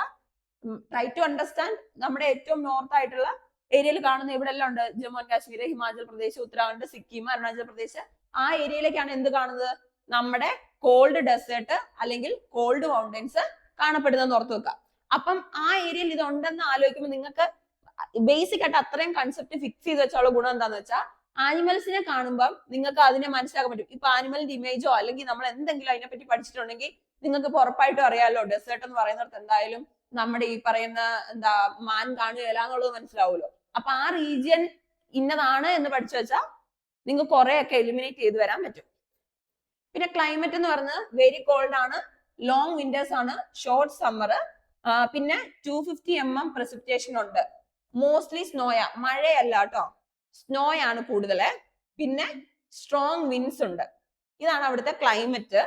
ട്രൈ ടു അണ്ടർസ്റ്റാൻഡ്. നമ്മുടെ ഏറ്റവും നോർത്ത് ആയിട്ടുള്ള ഏരിയയിൽ കാണുന്ന ഇവിടെ എല്ലാം ഉണ്ട്, ജമ്മു ആൻഡ് കാശ്മീർ, ഹിമാചൽ പ്രദേശ്, ഉത്തരാഖണ്ഡ്, സിക്കിം, അരുണാചൽ പ്രദേശ്. ആ ഏരിയയിലേക്കാണ് എന്ത് കാണുന്നത്, നമ്മുടെ കോൾഡ് ഡെസേർട്ട് അല്ലെങ്കിൽ കോൾഡ് മൗണ്ടെയിൻസ് കാണപ്പെടുന്നതെന്ന് ഓർത്ത് വെക്കുക. അപ്പം ആ ഏരിയയിൽ ഇത് ഉണ്ടെന്ന് ആലോചിക്കുമ്പോൾ നിങ്ങൾക്ക് ബേസിക് ആയിട്ട് അത്രയും കൺസെപ്റ്റ് ഫിക്സ് ചെയ്ത് വെച്ചുള്ള ഗുണം എന്താന്ന് വെച്ചാൽ ആനിമൽസിനെ കാണുമ്പോൾ നിങ്ങൾക്ക് അതിനെ മനസ്സിലാക്കാൻ പറ്റും. ഇപ്പൊ ആനിമലിന്റെ ഇമേജോ അല്ലെങ്കിൽ നമ്മൾ എന്തെങ്കിലും അതിനെപ്പറ്റി പഠിച്ചിട്ടുണ്ടെങ്കിൽ നിങ്ങൾക്ക് ഇപ്പൊ ഉറപ്പായിട്ടും അറിയാലോ, ഡെസേർട്ട് എന്ന് പറയുന്നിടത്ത് എന്തായാലും നമ്മുടെ ഈ പറയുന്ന എന്താ മാൻ കാണുകയില്ല എന്നുള്ളത് മനസ്സിലാവുമല്ലോ. അപ്പൊ ആ റീജിയൻ ഇന്നതാണ് എന്ന് പഠിച്ചു വെച്ചാൽ നിങ്ങൾക്ക് കുറെയൊക്കെ എലിമിനേറ്റ് ചെയ്ത് വരാൻ പറ്റും. പിന്നെ ക്ലൈമറ്റ് എന്ന് പറയുന്നത് വെരി കോൾഡ് ആണ്, ലോങ് വിന്റേഴ്സ് ആണ്, ഷോർട്ട് സമ്മർ, പിന്നെ 250 mm പ്രസിപ്പിറ്റേഷൻ ഉണ്ട്. മോസ്റ്റ്ലി സ്നോയ, മഴയല്ല കേട്ടോ, സ്നോയാണ് കൂടുതല്. പിന്നെ സ്ട്രോങ് വിൻഡ്സ് ഉണ്ട്. ഇതാണ് അവിടുത്തെ ക്ലൈമറ്റ്.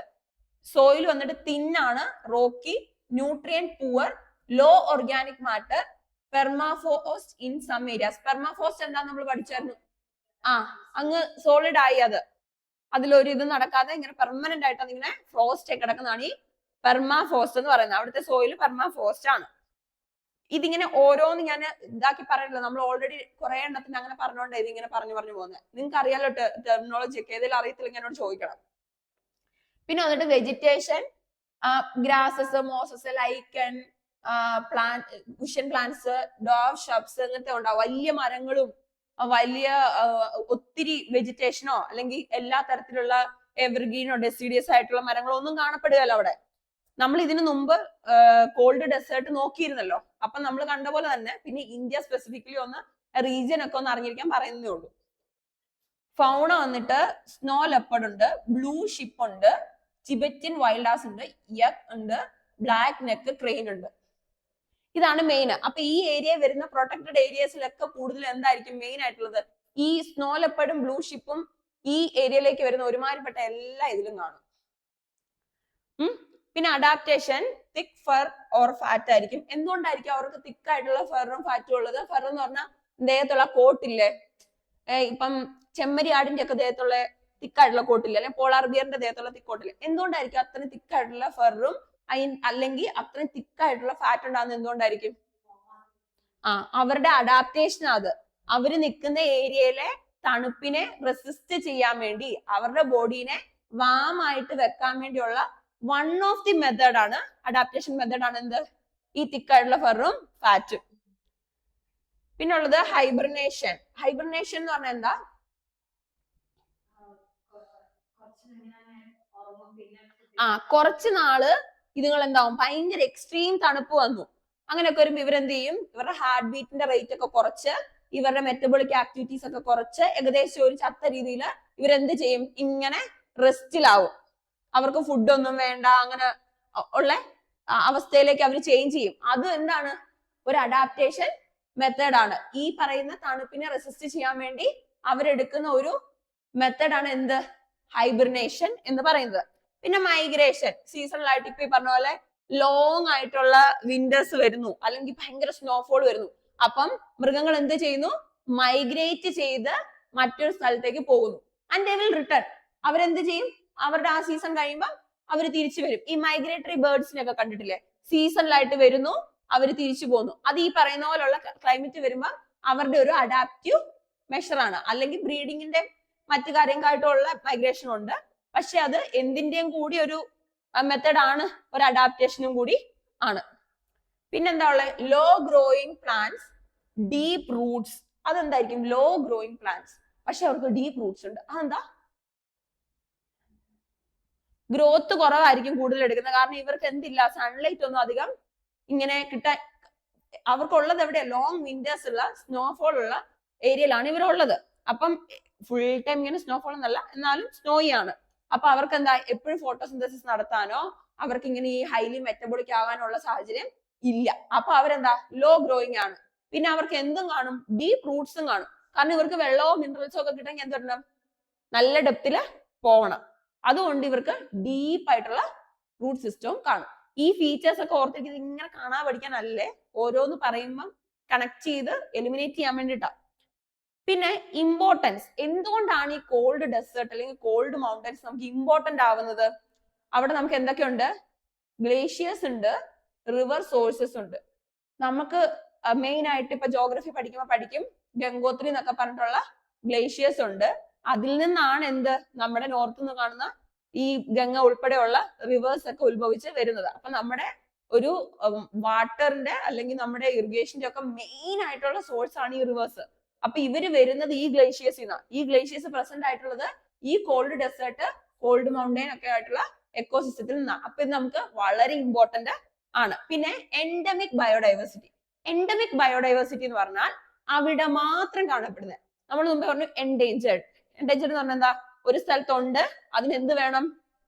സോയിൽ വന്നിട്ട് തിന്നാണ്, rocky, nutrient poor, low organic matter, permafrost in some areas. Permafrost എന്താന്ന് നമ്മൾ പഠിച്ചായിരുന്നു. അങ്ങ് സോളിഡ് ആയി, അതിലൊരു ഇത് നടക്കാതെ ഇങ്ങനെ പെർമനന്റ് ആയിട്ട് അതിങ്ങനെ ഫ്രോസ്റ്റ് ഒക്കെ കിടക്കുന്നതാണ് ഈ പെർമാഫോസ്റ്റ് എന്ന് പറയുന്നത്. അവിടുത്തെ സോയിൽ പെർമാഫോസ്റ്റ് ആണ്. ഇതിങ്ങനെ ഓരോന്ന് ഞാൻ ഇതാക്കി പറയണില്ല, നമ്മൾ ഓൾറെഡി കുറെ എണ്ണത്തിന് അങ്ങനെ പറഞ്ഞോണ്ടേ ഇതിങ്ങനെ പറഞ്ഞു പോകുന്നത്. നിങ്ങൾക്ക് അറിയാലോ ടെർമിനോളജി ഒക്കെ, ഏതെങ്കിലും അറിയത്തില്ലെങ്കിൽ എന്നോട് ചോദിക്കണം. പിന്നെ വന്നിട്ട് vegetation, grasses, mosses, lichen, cushion plants, ഡോവ് ഷബ്സ് അങ്ങനത്തെ ഉണ്ടാവും. വലിയ മരങ്ങളും വലിയ ഒത്തിരി വെജിറ്റേഷനോ അല്ലെങ്കിൽ എല്ലാ തരത്തിലുള്ള എവർഗ്രീനോ ഡെസിഡിയസ് ആയിട്ടുള്ള മരങ്ങളോ ഒന്നും കാണപ്പെടുകയല്ലോ അവിടെ. നമ്മൾ ഇതിനു മുമ്പ് കോൾഡ് ഡെസേർട്ട് നോക്കിയിരുന്നല്ലോ, അപ്പൊ നമ്മൾ കണ്ട പോലെ തന്നെ പിന്നെ ഇന്ത്യ സ്പെസിഫിക്കലി ഒന്ന് റീജിയൻ ഒക്കെ ഒന്ന് അറിഞ്ഞിരിക്കാൻ പറയുന്നതേ ഉള്ളൂ. ഫൗണ വന്നിട്ട് സ്നോ ലെപ്പർഡ് ഉണ്ട്, ബ്ലൂ ഷിപ്പ് ഉണ്ട്, ടിബറ്റൻ വൈൽഡ് ആസ് ഉണ്ട്, യക് ഉണ്ട്, ബ്ലാക്ക് നെക്ക് ക്രെയിൻ ഉണ്ട്. ഇതാണ് മെയിൻ. അപ്പൊ ഈ ഏരിയ വരുന്ന പ്രൊട്ടക്റ്റഡ് ഏരിയസിലൊക്കെ കൂടുതൽ എന്തായിരിക്കും മെയിൻ ആയിട്ടുള്ളത്, ഈ സ്നോ ലെപ്പർഡും ബ്ലൂ ഷിപ്പും ഈ ഏരിയയിലേക്ക് വരുന്ന ഒരുമാതിരിപ്പെട്ട എല്ലാ ഇതിലും കാണും. പിന്നെ adaptation, thick fir or fat ആയിരിക്കും. എന്തുകൊണ്ടായിരിക്കും അവർക്ക് തിക്ക് ആയിട്ടുള്ള ഫെറും ഫാറ്റും ഉള്ളത്? ഫെർ എന്ന് പറഞ്ഞാൽ ദേഹത്തുള്ള കോട്ടില്ലേ, ഇപ്പം ചെമ്മരി ആടിന്റെ ഒക്കെ ദേഹത്തുള്ള തിക്കായിട്ടുള്ള കോട്ടില്ലേ, അല്ലെങ്കിൽ പോളാർ ബിയറിന്റെ ദേഹത്തുള്ള തിക്കോട്ടില്ലേ, എന്തുകൊണ്ടായിരിക്കും അത്രയും തിക്കായിട്ടുള്ള ഫെറും അല്ലെങ്കിൽ അത്രയും തിക്കായിട്ടുള്ള ഫാറ്റ് ഉണ്ടാകുന്നത്? എന്തുകൊണ്ടായിരിക്കും? അവരുടെ അഡാപ്റ്റേഷൻ. അത് അവര് നിൽക്കുന്ന ഏരിയയിലെ തണുപ്പിനെ റെസിസ്റ്റ് ചെയ്യാൻ വേണ്ടി അവരുടെ ബോഡീനെ വാം ആയിട്ട് വെക്കാൻ വേണ്ടിയുള്ള വൺ ഓഫ് ദി മെത്തേഡ് ആണ്, അഡാപ്റ്റേഷൻ മെത്തേഡ് ആണ് എന്ത്, ഈ തിക്കായിട്ടുള്ള ഫെറും ഫാറ്റും. പിന്നെ ഉള്ളത് ഹൈബർനേഷൻ. ഹൈബർനേഷൻ എന്ന് പറഞ്ഞാൽ എന്താ? കുറച്ചു നാള് ഇതുങ്ങൾ എന്താവും, ഭയങ്കര എക്സ്ട്രീം തണുപ്പ് വന്നു, അങ്ങനെയൊക്കെ വരുമ്പോ ഇവരെന്ത് ചെയ്യും, ഇവരുടെ ഹാർട്ട് ബീറ്റിന്റെ റേറ്റ് ഒക്കെ കുറച്ച് ഇവരുടെ മെറ്റബോളിക് ആക്ടിവിറ്റീസ് ഒക്കെ കുറച്ച് ഏകദേശം ഒരു ചത്ത രീതിയിൽ ഇവരെന്ത് ചെയ്യും, ഇങ്ങനെ റെസ്റ്റിലാവും. അവർക്ക് ഫുഡൊന്നും വേണ്ട, അങ്ങനെ ഉള്ള അവസ്ഥയിലേക്ക് അവർ ചേഞ്ച് ചെയ്യും. അത് എന്താണ്, ഒരു അഡാപ്റ്റേഷൻ മെത്തേഡ് ആണ്. ഈ പറയുന്ന തണുപ്പിനെ റെസിസ്റ്റ് ചെയ്യാൻ വേണ്ടി അവരെടുക്കുന്ന ഒരു മെത്തേഡാണ് എന്ത്, ഹൈബർനേഷൻ എന്ന് പറയുന്നത്. പിന്നെ മൈഗ്രേഷൻ, സീസണലായിട്ട് ഇപ്പൊ ഈ പറഞ്ഞ പോലെ ലോങ് ആയിട്ടുള്ള വിന്റേഴ്സ് വരുന്നു അല്ലെങ്കിൽ ഭയങ്കര സ്നോഫോൾ വരുന്നു. അപ്പം മൃഗങ്ങൾ എന്ത് ചെയ്യുന്നു, മൈഗ്രേറ്റ് ചെയ്ത് മറ്റൊരു സ്ഥലത്തേക്ക് പോകുന്നു. And they will return. അവരെന്ത് ചെയ്യും, അവരുടെ ആ സീസൺ കഴിയുമ്പോൾ അവർ തിരിച്ചു വരും. ഈ മൈഗ്രേറ്ററി ബേർഡ്സിനെയൊക്കെ കണ്ടിട്ടില്ലേ, സീസണിലായിട്ട് വരുന്നു, അവർ തിരിച്ചു പോകുന്നു. അത് ഈ പറയുന്ന പോലുള്ള ക്ലൈമറ്റ് വരുമ്പോൾ അവരുടെ ഒരു അഡാപ്റ്റീവ് മെഷർ ആണ്. അല്ലെങ്കിൽ ബ്രീഡിങ്ങിന്റെ മറ്റു കാര്യങ്ങളായിട്ടുള്ള മൈഗ്രേഷൻ ഉണ്ട്, പക്ഷെ അത് എന്തിന്റെയും കൂടി ഒരു മെത്തേഡ് ആണ്, ഒരു അഡാപ്റ്റേഷനും കൂടി ആണ്. പിന്നെന്താ ഉള്ളത്, low growing plants, deep roots. അതെന്തായിരിക്കും ലോ ഗ്രോയിങ് പ്ലാന്റ്സ്, പക്ഷെ അവർക്ക് ഡീപ്പ് റൂട്ട്സ് ഉണ്ട്. അതെന്താ? ഗ്രോത്ത് കുറവായിരിക്കും കൂടുതൽ എടുക്കുന്നത്, കാരണം ഇവർക്ക് എന്തില്ല, സൺലൈറ്റ് ഒന്നും അധികം ഇങ്ങനെ കിട്ടാൻ. അവർക്കുള്ളത് എവിടെയാ, ലോങ് വിന്റേഴ്സ് ഉള്ള സ്നോഫോൾ ഉള്ള ഏരിയയിലാണ് ഇവരുള്ളത്. അപ്പം ഫുൾ ടൈം ഇങ്ങനെ സ്നോഫോൾ എന്നല്ല, എന്നാലും സ്നോയി ആണ്. അപ്പൊ അവർക്ക് എന്താ, എപ്പോഴും ഫോട്ടോസിന്തസിസ് നടത്താനോ അവർക്ക് ഇങ്ങനെ ഈ ഹൈലി മെറ്റബോളിക് ആകാനുള്ള സാഹചര്യം ഇല്ല. അപ്പൊ അവരെന്താ ലോ ഗ്രോയിങ് ആണ്. പിന്നെ അവർക്ക് എന്തും കാണും, ഡീപ് റൂട്ട്സും കാണും. കാരണം ഇവർക്ക് വെള്ളവും മിനറൽസും ഒക്കെ കിട്ടണമെങ്കിൽ എന്ത് വരണം, നല്ല ഡെപ്തില് പോകണം. അതുകൊണ്ട് ഇവർക്ക് ഡീപ്പ് ആയിട്ടുള്ള റൂട്ട് സിസ്റ്റവും കാണും. ഈ ഫീച്ചേഴ്സ് ഒക്കെ ഓർത്തിരിക്കുന്നത് ഇങ്ങനെ കാണാൻ പഠിക്കാനല്ലേ, ഓരോന്ന് പറയുമ്പം കണക്ട് ചെയ്ത് എലിമിനേറ്റ് ചെയ്യാൻ വേണ്ടിട്ടാ. പിന്നെ ഇമ്പോർട്ടൻസ്, എന്തുകൊണ്ടാണ് ഈ കോൾഡ് ഡെസേർട്ട് അല്ലെങ്കിൽ കോൾഡ് മൗണ്ടൻസ് നമുക്ക് ഇമ്പോർട്ടന്റ് ആവുന്നത്? അവിടെ നമുക്ക് എന്തൊക്കെയുണ്ട്, ഗ്ലേഷ്യേഴ്സ് ഉണ്ട്, റിവർ സോഴ്സസ് ഉണ്ട്. നമുക്ക് മെയിൻ ആയിട്ട് ഇപ്പൊ ജോഗ്രഫി പഠിക്കുമ്പോൾ പഠിക്കും, ഗംഗോത്രി എന്നൊക്കെ പറഞ്ഞിട്ടുള്ള ഗ്ലേഷ്യേഴ്സ് ഉണ്ട്. അതിൽ നിന്നാണ് എന്ത്, നമ്മുടെ നോർത്ത് നിന്ന് കാണുന്ന ഈ ഗംഗ ഉൾപ്പെടെയുള്ള റിവേഴ്സ് ഒക്കെ ഉത്ഭവിച്ച് വരുന്നത്. അപ്പൊ നമ്മുടെ ഒരു വാട്ടറിന്റെ അല്ലെങ്കിൽ നമ്മുടെ ഇറിഗേഷന്റെ ഒക്കെ മെയിൻ ആയിട്ടുള്ള സോഴ്സ് ആണ് ഈ റിവേഴ്സ്. അപ്പൊ ഇവര് വരുന്നത് ഈ ഗ്ലേഷ്യേഴ്സിൽ നിന്നാണ്. ഈ ഗ്ലേഷ്യേഴ്സ് പ്രസന്റ് ആയിട്ടുള്ളത് ഈ കോൾഡ് ഡെസേർട്ട്, കോൾഡ് മൗണ്ടൈൻ ഒക്കെ ആയിട്ടുള്ള എക്കോസിസ്റ്റത്തിൽ നിന്നാണ്. അപ്പൊ ഇത് നമുക്ക് വളരെ ഇമ്പോർട്ടന്റ് ആണ്. പിന്നെ എൻഡമിക് ബയോഡൈവേഴ്സിറ്റി. എൻഡമിക് ബയോഡൈവേഴ്സിറ്റി എന്ന് പറഞ്ഞാൽ അവിടെ മാത്രം കാണപ്പെടുന്നത്. നമ്മൾ മുമ്പ് പറഞ്ഞു എൻഡേഞ്ചേർഡ്. എൻഡേഞ്ചേർഡ് എന്ന് പറഞ്ഞാൽ എന്താ, ഒരു സ്ഥലത്തുണ്ട്, അതിന് എന്ത് വേണം,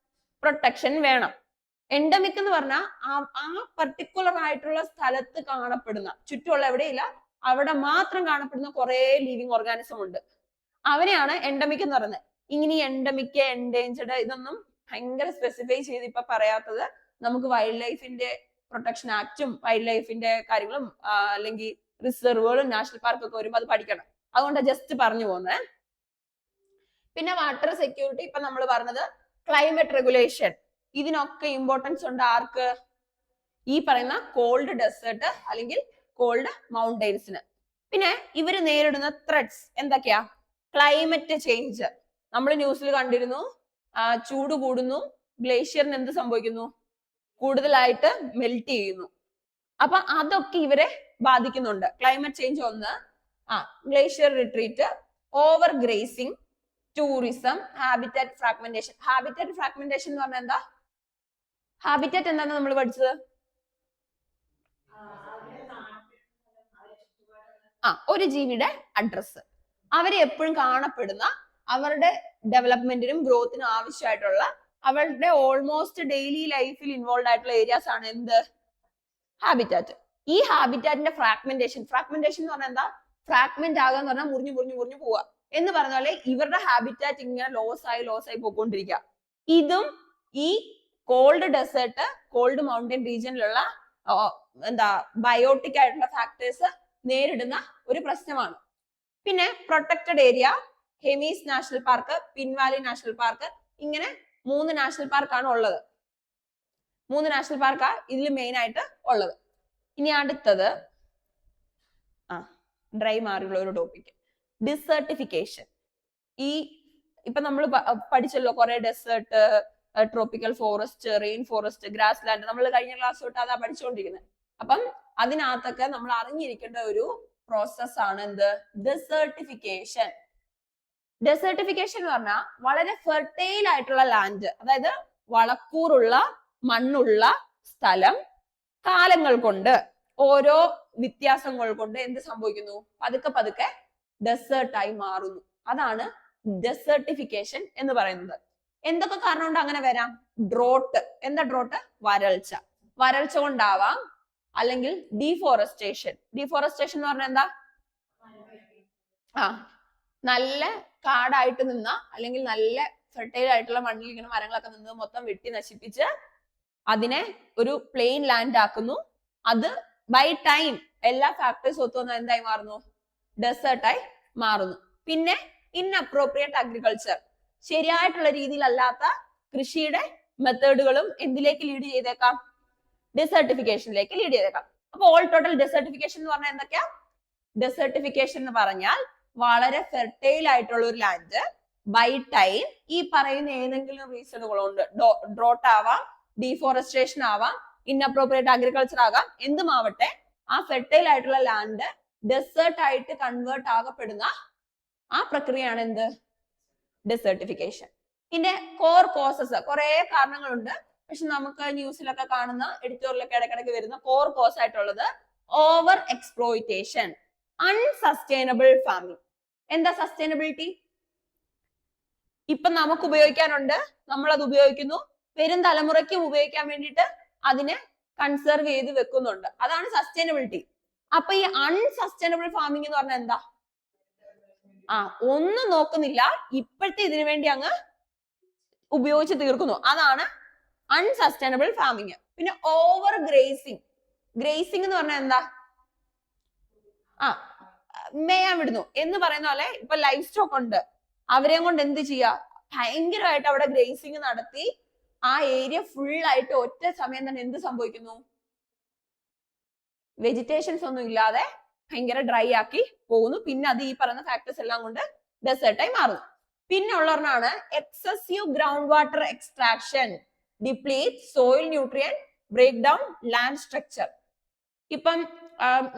പ്രൊട്ടക്ഷൻ വേണം. എൻഡമിക് എന്ന് പറഞ്ഞാൽ ആ പർട്ടിക്കുലർ ആയിട്ടുള്ള സ്ഥലത്ത് കാണപ്പെടുന്ന, ചുറ്റുമുള്ള എവിടെയില്ല, അവിടെ മാത്രം കാണപ്പെടുന്ന കുറെ ലിവിങ് ഓർഗാനിസം ഉണ്ട്. അവനെയാണ് എൻഡമിക് എന്ന് പറയുന്നത്. ഇങ്ങനെ എൻഡമിക്, എൻഡേഞ്ചേർഡ് ഇതൊന്നും ഭയങ്കര സ്പെസിഫൈ ചെയ്ത് ഇപ്പൊ പറയാത്തത്, നമുക്ക് വൈൽഡ് ലൈഫിന്റെ പ്രൊട്ടക്ഷൻ ആക്ടും വൈൽഡ് ലൈഫിന്റെ കാര്യങ്ങളും അല്ലെങ്കിൽ റിസർവുകളും നാഷണൽ പാർക്കൊക്കെ വരുമ്പോൾ അത് പഠിക്കണം. അതുകൊണ്ട് ജസ്റ്റ് പറഞ്ഞു പോകുന്നത്. പിന്നെ വാട്ടർ സെക്യൂരിറ്റി, ഇപ്പൊ നമ്മൾ പറഞ്ഞത് ക്ലൈമറ്റ് റെഗുലേഷൻ, ഇതിനൊക്കെ ഇമ്പോർട്ടൻസ് ഉണ്ട് ആർക്ക്, ഈ പറയുന്ന കോൾഡ് ഡെസേർട്ട് അല്ലെങ്കിൽ കോൾഡ് മൗണ്ടൈൻസിന്. പിന്നെ ഇവര് നേരിടുന്ന ത്രെഡ്സ് എന്തൊക്കെയാ, ക്ലൈമറ്റ് ചേഞ്ച്. നമ്മൾ ന്യൂസിൽ കണ്ടിരുന്നു, ചൂട് കൂടുന്നു, ഗ്ലേഷ്യറിന് എന്ത് സംഭവിക്കുന്നു, കൂടുതലായിട്ട് മെൽറ്റ് ചെയ്യുന്നു. അപ്പൊ അതൊക്കെ ഇവരെ ബാധിക്കുന്നുണ്ട്. ക്ലൈമറ്റ് ചേഞ്ച് ഒന്ന്, glacier retreat, over grazing, tourism, habitat fragmentation. Habitat fragmentation എന്ന് പറഞ്ഞാൽ എന്താ, ഹാബിറ്റാറ്റ് എന്താണ് നമ്മൾ പഠിച്ചത്, ഒരു ജീവിയുടെ അഡ്രസ്, അവരെ എപ്പോഴും കാണപ്പെടുന്ന, അവരുടെ ഡെവലപ്മെന്റിനും ഗ്രോത്തിനും ആവശ്യമായിട്ടുള്ള, അവരുടെ ഓൾമോസ്റ്റ് ഡെയിലി ലൈഫിൽ ഇൻവോൾവ് ആയിട്ടുള്ള ഏരിയാസ് ആണ് എന്ത്, ഹാബിറ്റാറ്റ്. ഈ ഹാബിറ്റാറ്റിന്റെ ഫ്രാഗ്മെന്റേഷൻ, ഫ്രാഗ്മെന്റേഷൻ എന്ന് പറഞ്ഞാൽ എന്താ, ഫ്രാഗ്മെന്റ് ആകുക എന്ന് പറഞ്ഞാൽ മുറിഞ്ഞു മുറിഞ്ഞു മുറിഞ്ഞു പോവുക എന്ന് പറഞ്ഞ പോലെ ഇവരുടെ ഹാബിറ്റാറ്റ് ഇങ്ങനെ ലോസ് ആയി പോയിക്കൊണ്ടിരിക്കുക. ഇതും ഈ കോൾഡ് ഡെസേർട്ട്, കോൾഡ് മൗണ്ടൻ റീജിയനിലുള്ള എന്താ ബയോട്ടിക് ആയിട്ടുള്ള ഫാക്ടേഴ്സ് നേരിടുന്ന ഒരു പ്രശ്നമാണ്. പിന്നെ protected area, Hemis national park, Pin valley national park, ഇങ്ങനെ 3 നാഷണൽ പാർക്കാണ് ഉള്ളത്. 3 നാഷണൽ പാർക്കാ ഇതിൽ മെയിൻ ആയിട്ട് ഉള്ളത്. ഇനി അടുത്തത് ഡ്രൈ മാറിയുള്ള ഒരു ടോപ്പിക്, ഡിസേർട്ടിഫിക്കേഷൻ. ഈ ഇപ്പൊ നമ്മൾ പഠിച്ചല്ലോ കുറെ desert, tropical forest, rain forest, grass land, നമ്മൾ കഴിഞ്ഞ ക്ലാസ് തൊട്ട് അതാ പഠിച്ചുകൊണ്ടിരിക്കുന്നത്. അപ്പം അതിനകത്തൊക്കെ നമ്മൾ അറിഞ്ഞിരിക്കേണ്ട ഒരു പ്രോസസ് ആണ് എന്ത്, ഡെസേർട്ടിഫിക്കേഷൻ. ഡെസേർട്ടിഫിക്കേഷൻ എന്ന് പറഞ്ഞാൽ വളരെ ഫെർട്ടൈൽ ആയിട്ടുള്ള ലാൻഡ്, അതായത് വളക്കൂറുള്ള മണ്ണുള്ള സ്ഥലം കാലങ്ങൾ കൊണ്ട്, ഓരോ വ്യത്യാസങ്ങൾ കൊണ്ട് എന്ത് സംഭവിക്കുന്നു, പതുക്കെ പതുക്കെ ഡെസേർട്ടായി മാറുന്നു. അതാണ് ഡെസേർട്ടിഫിക്കേഷൻ എന്ന് പറയുന്നത്. എന്തൊക്കെ കാരണം കൊണ്ട് അങ്ങനെ വരാം, ഡ്രോട്ട്. എന്താ ഡ്രോട്ട്, വരൾച്ച. വരൾച്ച കൊണ്ടാവാം, അല്ലെങ്കിൽ ഡീഫോറസ്റ്റേഷൻ. ഡീഫോറസ്റ്റേഷൻ എന്ന് പറഞ്ഞാൽ എന്താ, നല്ല കാടായിട്ട് നിന്ന അല്ലെങ്കിൽ നല്ല ഫെർട്ടൈൽ ആയിട്ടുള്ള മണ്ണിൽ ഇങ്ങനെ മരങ്ങളൊക്കെ നിന്ന് മൊത്തം വെട്ടി നശിപ്പിച്ച് അതിനെ ഒരു പ്ലെയിൻ ലാൻഡ് ആക്കുന്നു. അത് ബൈ ടൈം എല്ലാ ഫാക്ടേഴ്സ് ഒത്തു വന്നാൽ എന്തായി മാറുന്നു, ഡെസേർട്ടായി മാറുന്നു. പിന്നെ ഇൻഅപ്രോപ്രിയേറ്റ് അഗ്രികൾച്ചർ, ശരിയായിട്ടുള്ള രീതിയിലല്ലാത്ത കൃഷിയുടെ മെത്തേഡുകളും എന്തിലേക്ക് ലീഡ് ചെയ്തേക്കാം, ഡെസേർട്ടിഫിക്കേഷനിലേക്ക് ലീഡ് ചെയ്തേക്കാം. അപ്പൊ ഓൾ ടോട്ടൽ ഡെസേർട്ടിഫിക്കേഷൻ എന്ന് പറഞ്ഞാൽ എന്തൊക്കെയാ, ഡെസേർട്ടിഫിക്കേഷൻ എന്ന് പറഞ്ഞാൽ വളരെ ഫെർട്ടൈൽ ആയിട്ടുള്ള ഒരു ലാൻഡ് ബൈ ടൈം ഈ പറയുന്ന ഏതെങ്കിലും റീസണുകളുണ്ട്, ഡ്രോട്ട് ആവാം, ഡീഫോറസ്ട്രേഷൻ ആവാം, ഇൻഅപ്രോപ്രിയേറ്റ് അഗ്രികൾച്ചർ ആകാം, എന്തുമാവട്ടെ, ആ ഫെർട്ടൈൽ ആയിട്ടുള്ള ലാൻഡ് ഡെസേർട്ട് ആയിട്ട് കൺവേർട്ട് ആകപ്പെടുന്ന ആ പ്രക്രിയയാണ് എന്ത്, ഡെസേർട്ടിഫിക്കേഷൻ. ഇതിന്റെ കോർ കോസസ്, കുറെ കാരണങ്ങളുണ്ട്. പക്ഷെ നമുക്ക് ന്യൂസിലൊക്കെ കാണുന്ന, എഡിറ്റോറിയലൊക്കെ ഇടയ്ക്കിടയ്ക്ക് വരുന്ന കോർ കോസ് ആയിട്ടുള്ളത് ഓവർ എക്സ്പ്ലോയിറ്റേഷൻ, അൺസസ്റ്റൈനബിൾ ഫാമിംഗ്. എന്താ സസ്റ്റൈനബിലിറ്റി, ഇപ്പൊ നമുക്ക് ഉപയോഗിക്കാനുണ്ട്, നമ്മൾ അത് ഉപയോഗിക്കുന്നു, വരും തലമുറയ്ക്കും ഉപയോഗിക്കാൻ വേണ്ടിയിട്ട് അതിനെ കൺസർവ് ചെയ്ത് വെക്കുന്നുണ്ട്. അതാണ് സസ്റ്റൈനബിലിറ്റി. അപ്പൊ ഈ അൺസസ്റ്റൈനബിൾ ഫാമിംഗ് എന്ന് പറഞ്ഞാൽ എന്താ? ഒന്നും നോക്കുന്നില്ല, ഇപ്പോഴത്തെ ഇതിനു വേണ്ടി അങ്ങ് ഉപയോഗിച്ച് തീർക്കുന്നു. അതാണ് അൺസസ്റ്റൈനബിൾ ഫാമിങ്. പിന്നെ ഓവർ ഗ്രേസിങ്. ഗ്രേസിങ് എന്ന് പറഞ്ഞാൽ എന്താ? മേയാൻ വിടുന്നു എന്ന് പറയുന്ന പോലെ ഇപ്പൊ ലൈഫ് സ്റ്റോക്ക് ഉണ്ട്, അവരെയും കൊണ്ട് എന്ത് ചെയ്യാ? ഭയങ്കരമായിട്ട് അവിടെ ഗ്രേസിങ് നടത്തി ആ ഏരിയ ഫുൾ ആയിട്ട് ഒറ്റ സമയം തന്നെ എന്ത് സംഭവിക്കുന്നു? വെജിറ്റേഷൻസ് ഒന്നും ഇല്ലാതെ ഭയങ്കര ഡ്രൈ ആക്കി പോകുന്നു. പിന്നെ അത് ഈ പറയുന്ന ഫാക്ടേഴ്സ് എല്ലാം കൊണ്ട് ഡെസേർട്ടായി മാറുന്നു. പിന്നെ ഉള്ളതാണ് excessive ground water extraction, deplete soil nutrient, break down land structure. ഇപ്പം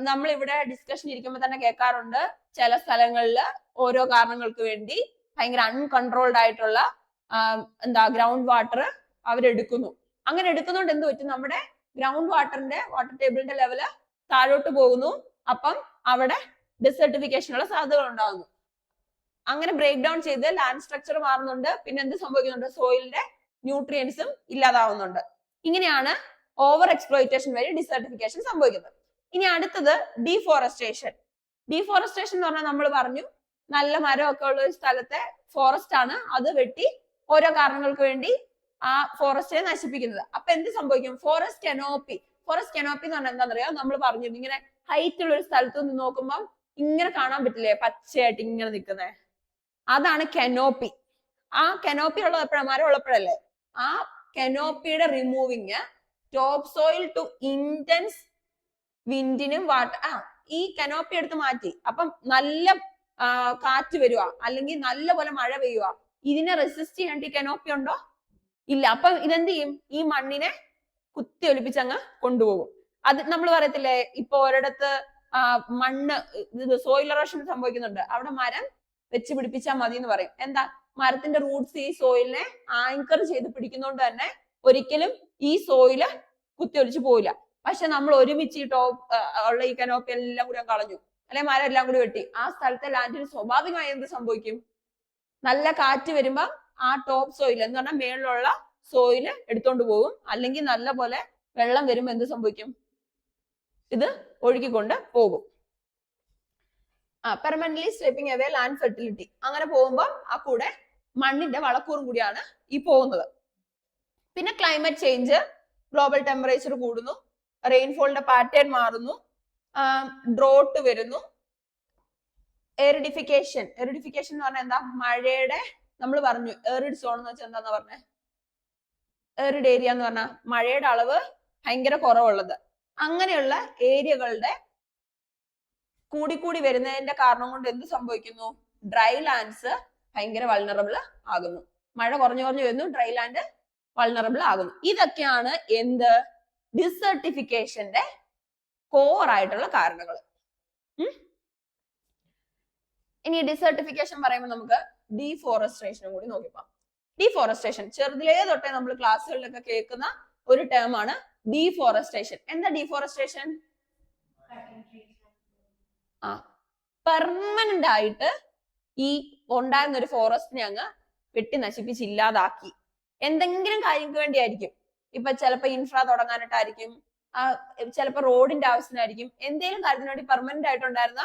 നമ്മൾ ഇവിടെ ഡിസ്കഷൻ ഇരിക്കുമ്പോൾ തന്നെ കേൾക്കാറുണ്ട്, ചില സ്ഥലങ്ങളിൽ ഓരോ കാരണങ്ങൾക്ക് വേണ്ടി ഭയങ്കര അൺകൺട്രോൾഡ് ആയിട്ടുള്ള ഗ്രൗണ്ട് വാട്ടർ അവരെടുക്കുന്നു. അങ്ങനെ എടുക്കുന്നതുകൊണ്ട് എന്ത് പറ്റും? നമ്മുടെ ഗ്രൗണ്ട് വാട്ടറിന്റെ വാട്ടർ ടേബിളിന്റെ ലെവല് താഴോട്ട് പോകുന്നു. അപ്പം അവിടെ ഡിസർട്ടിഫിക്കേഷനുള്ള സാധ്യതകൾ ഉണ്ടാകുന്നു. അങ്ങനെ ബ്രേക്ക് ഡൗൺ ചെയ്ത് ലാൻഡ് സ്ട്രക്ചർ മാറുന്നുണ്ട്. പിന്നെ എന്ത് സംഭവിക്കുന്നുണ്ട്? സോയിലിന്റെ ന്യൂട്രിയൻസും ഇല്ലാതാവുന്നുണ്ട്. ഇങ്ങനെയാണ് ഓവർ എക്സ്പ്ലോയിറ്റേഷൻ വഴി ഡിസർട്ടിഫിക്കേഷൻ സംഭവിക്കുന്നത്. ഇനി അടുത്തത് ഡീഫോറസ്റ്റേഷൻ. ഡീഫോറസ്റ്റേഷൻ എന്ന് പറഞ്ഞാൽ നമ്മൾ പറഞ്ഞു, നല്ല മരമൊക്കെ ഉള്ള ഒരു സ്ഥലത്തെ ഫോറസ്റ്റ് ആണ്, അത് വെട്ടി ഓരോ കാരണങ്ങൾക്ക് വേണ്ടി ആ ഫോറസ്റ്റിനെ നശിപ്പിക്കുന്നത്. അപ്പൊ എന്ത് സംഭവിക്കും? Forest canopy. ഫോറസ്റ്റ് കനോപ്പി എന്ന് പറഞ്ഞാൽ എന്താണെന്നറിയാം? നമ്മൾ പറഞ്ഞു, ഇങ്ങനെ ഹൈറ്റ് ഉള്ള ഒരു സ്ഥലത്ത് നിന്ന് നോക്കുമ്പോൾ ഇങ്ങനെ കാണാൻ പറ്റില്ലേ, പച്ചയായിട്ട് ഇങ്ങനെ നിൽക്കുന്നത്, അതാണ് കനോപ്പി. ആ കനോപ്പി ഉള്ളത് എപ്പോഴാണ്? മരം ഉള്ളപ്പോഴല്ലേ. ആ കനോപ്പിയുടെ removing top soil to intense വിൻഡിനും ഈ കനോപ്പി എടുത്ത് മാറ്റി. അപ്പം നല്ല കാറ്റ് വരുക, അല്ലെങ്കിൽ നല്ല പോലെ മഴ പെയ്യുക, ഇതിനെ റെസിസ്റ്റ് ചെയ്യാൻ ഈ കനോപ്പി ഉണ്ടോ? ഇല്ല. അപ്പൊ ഇതെന്ത് ചെയ്യും? ഈ മണ്ണിനെ കുത്തി ഒലിപ്പിച്ചങ്ങ് കൊണ്ടുപോകും. അത് നമ്മൾ പറയത്തില്ലേ, ഇപ്പൊ ഒരിടത്ത് മണ്ണ് സോയിൽ എറോഷൻ സംഭവിക്കുന്നുണ്ട്, അവിടെ മരം വെച്ച് പിടിപ്പിച്ചാൽ മതി എന്ന് പറയും. എന്താ? മരത്തിന്റെ റൂട്ട്സ് ഈ സോയിലിനെ ആങ്കർ ചെയ്ത് പിടിക്കുന്നോണ്ട് തന്നെ ഒരിക്കലും ഈ സോയില് കുത്തിയൊലിച്ചു പോവില്ല. പക്ഷെ നമ്മൾ ഒരുമിച്ച് ഈ ഉള്ള ഈ കനോപ്പി എല്ലാം കൂടി കളഞ്ഞു, അല്ലെ മരം എല്ലാം കൂടി വെട്ടി, ആ സ്ഥലത്തെ ലാൻഡിന് സ്വാഭാവികമായി എന്ത് സംഭവിക്കും? നല്ല കാറ്റ് വരുമ്പോ ആ ടോപ്പ് സോയിൽ എന്ന് പറഞ്ഞാൽ മേളിലുള്ള സോയില് എടുത്തോണ്ട് പോകും. അല്ലെങ്കിൽ നല്ല പോലെ വെള്ളം വരുമ്പോ എന്ത് സംഭവിക്കും? ഇത് ഒഴുകിക്കൊണ്ട് പോകും. Permanently sweeping away land fertility. അങ്ങനെ പോകുമ്പോ ആ കൂടെ മണ്ണിന്റെ വളക്കൂറും കൂടിയാണ് ഈ പോകുന്നത്. പിന്നെ ക്ലൈമറ്റ് ചേഞ്ച്, ഗ്ലോബൽ ടെമ്പറേച്ചർ കൂടുന്നു, റെയിൻഫോളിന്റെ പാറ്റേൺ മാറുന്നു, ഡ്രോട്ട് വരുന്നു, എറിഡിഫിക്കേഷൻ. എറിഡിഫിക്കേഷൻ എന്ന് പറഞ്ഞാൽ എന്താ? മഴയുടെ, നമ്മൾ പറഞ്ഞു എറിഡ് സോൺ എന്ന് വെച്ചാൽ എന്താന്ന് പറഞ്ഞേ? എറിഡ് ഏരിയ എന്ന് പറഞ്ഞാൽ മഴയുടെ അളവ് ഭയങ്കര കുറവുള്ളത്. അങ്ങനെയുള്ള ഏരിയകളുടെ കൂടിക്കൂടി വരുന്നതിന്റെ കാരണം കൊണ്ട് എന്ത് സംഭവിക്കുന്നു? ഡ്രൈ ലാൻഡ്സ് ഭയങ്കര വൾണറബിൾ ആകുന്നു. മഴ കുറഞ്ഞു വരുന്നു, ഡ്രൈ ലാൻഡ് വൾണറബിൾ ആകുന്നു. ഇതൊക്കെയാണ് എന്ത്? ഡിസർട്ടിഫിക്കേഷന്റെ കോർ ആയിട്ടുള്ള കാരണങ്ങൾ. ഇനി ഡിസർട്ടിഫിക്കേഷൻ പറയുമ്പോൾ നമുക്ക് ഡീഫോറസ്ട്രേഷനും കൂടി നോക്കിപ്പോ. ഡീഫോറസ്ട്രേഷൻ ചെറുതിലേ തൊട്ടേ നമ്മൾ ക്ലാസ്സുകളിലൊക്കെ കേൾക്കുന്ന ഒരു ടേം ആണ് ഡീഫോറസ്ട്രേഷൻ. എന്താ ഡീഫോറസ്ട്രേഷൻ? പെർമനന്റ് ആയിട്ട് ഈ ഉണ്ടായിരുന്ന ഒരു ഫോറസ്റ്റിനെ അങ്ങ് വെട്ടി നശിപ്പിച്ച് ഇല്ലാതാക്കി. എന്തെങ്കിലും കാര്യങ്ങൾക്ക് വേണ്ടിയായിരിക്കും. ഇപ്പൊ ചിലപ്പോ ഇൻഫ്രാ തുടങ്ങാനായിട്ടായിരിക്കും, ചിലപ്പോ റോഡിന്റെ ആവശ്യത്തിനായിരിക്കും, എന്തെങ്കിലും കാര്യത്തിന് വേണ്ടി പെർമനന്റ് ആയിട്ടുണ്ടായിരുന്ന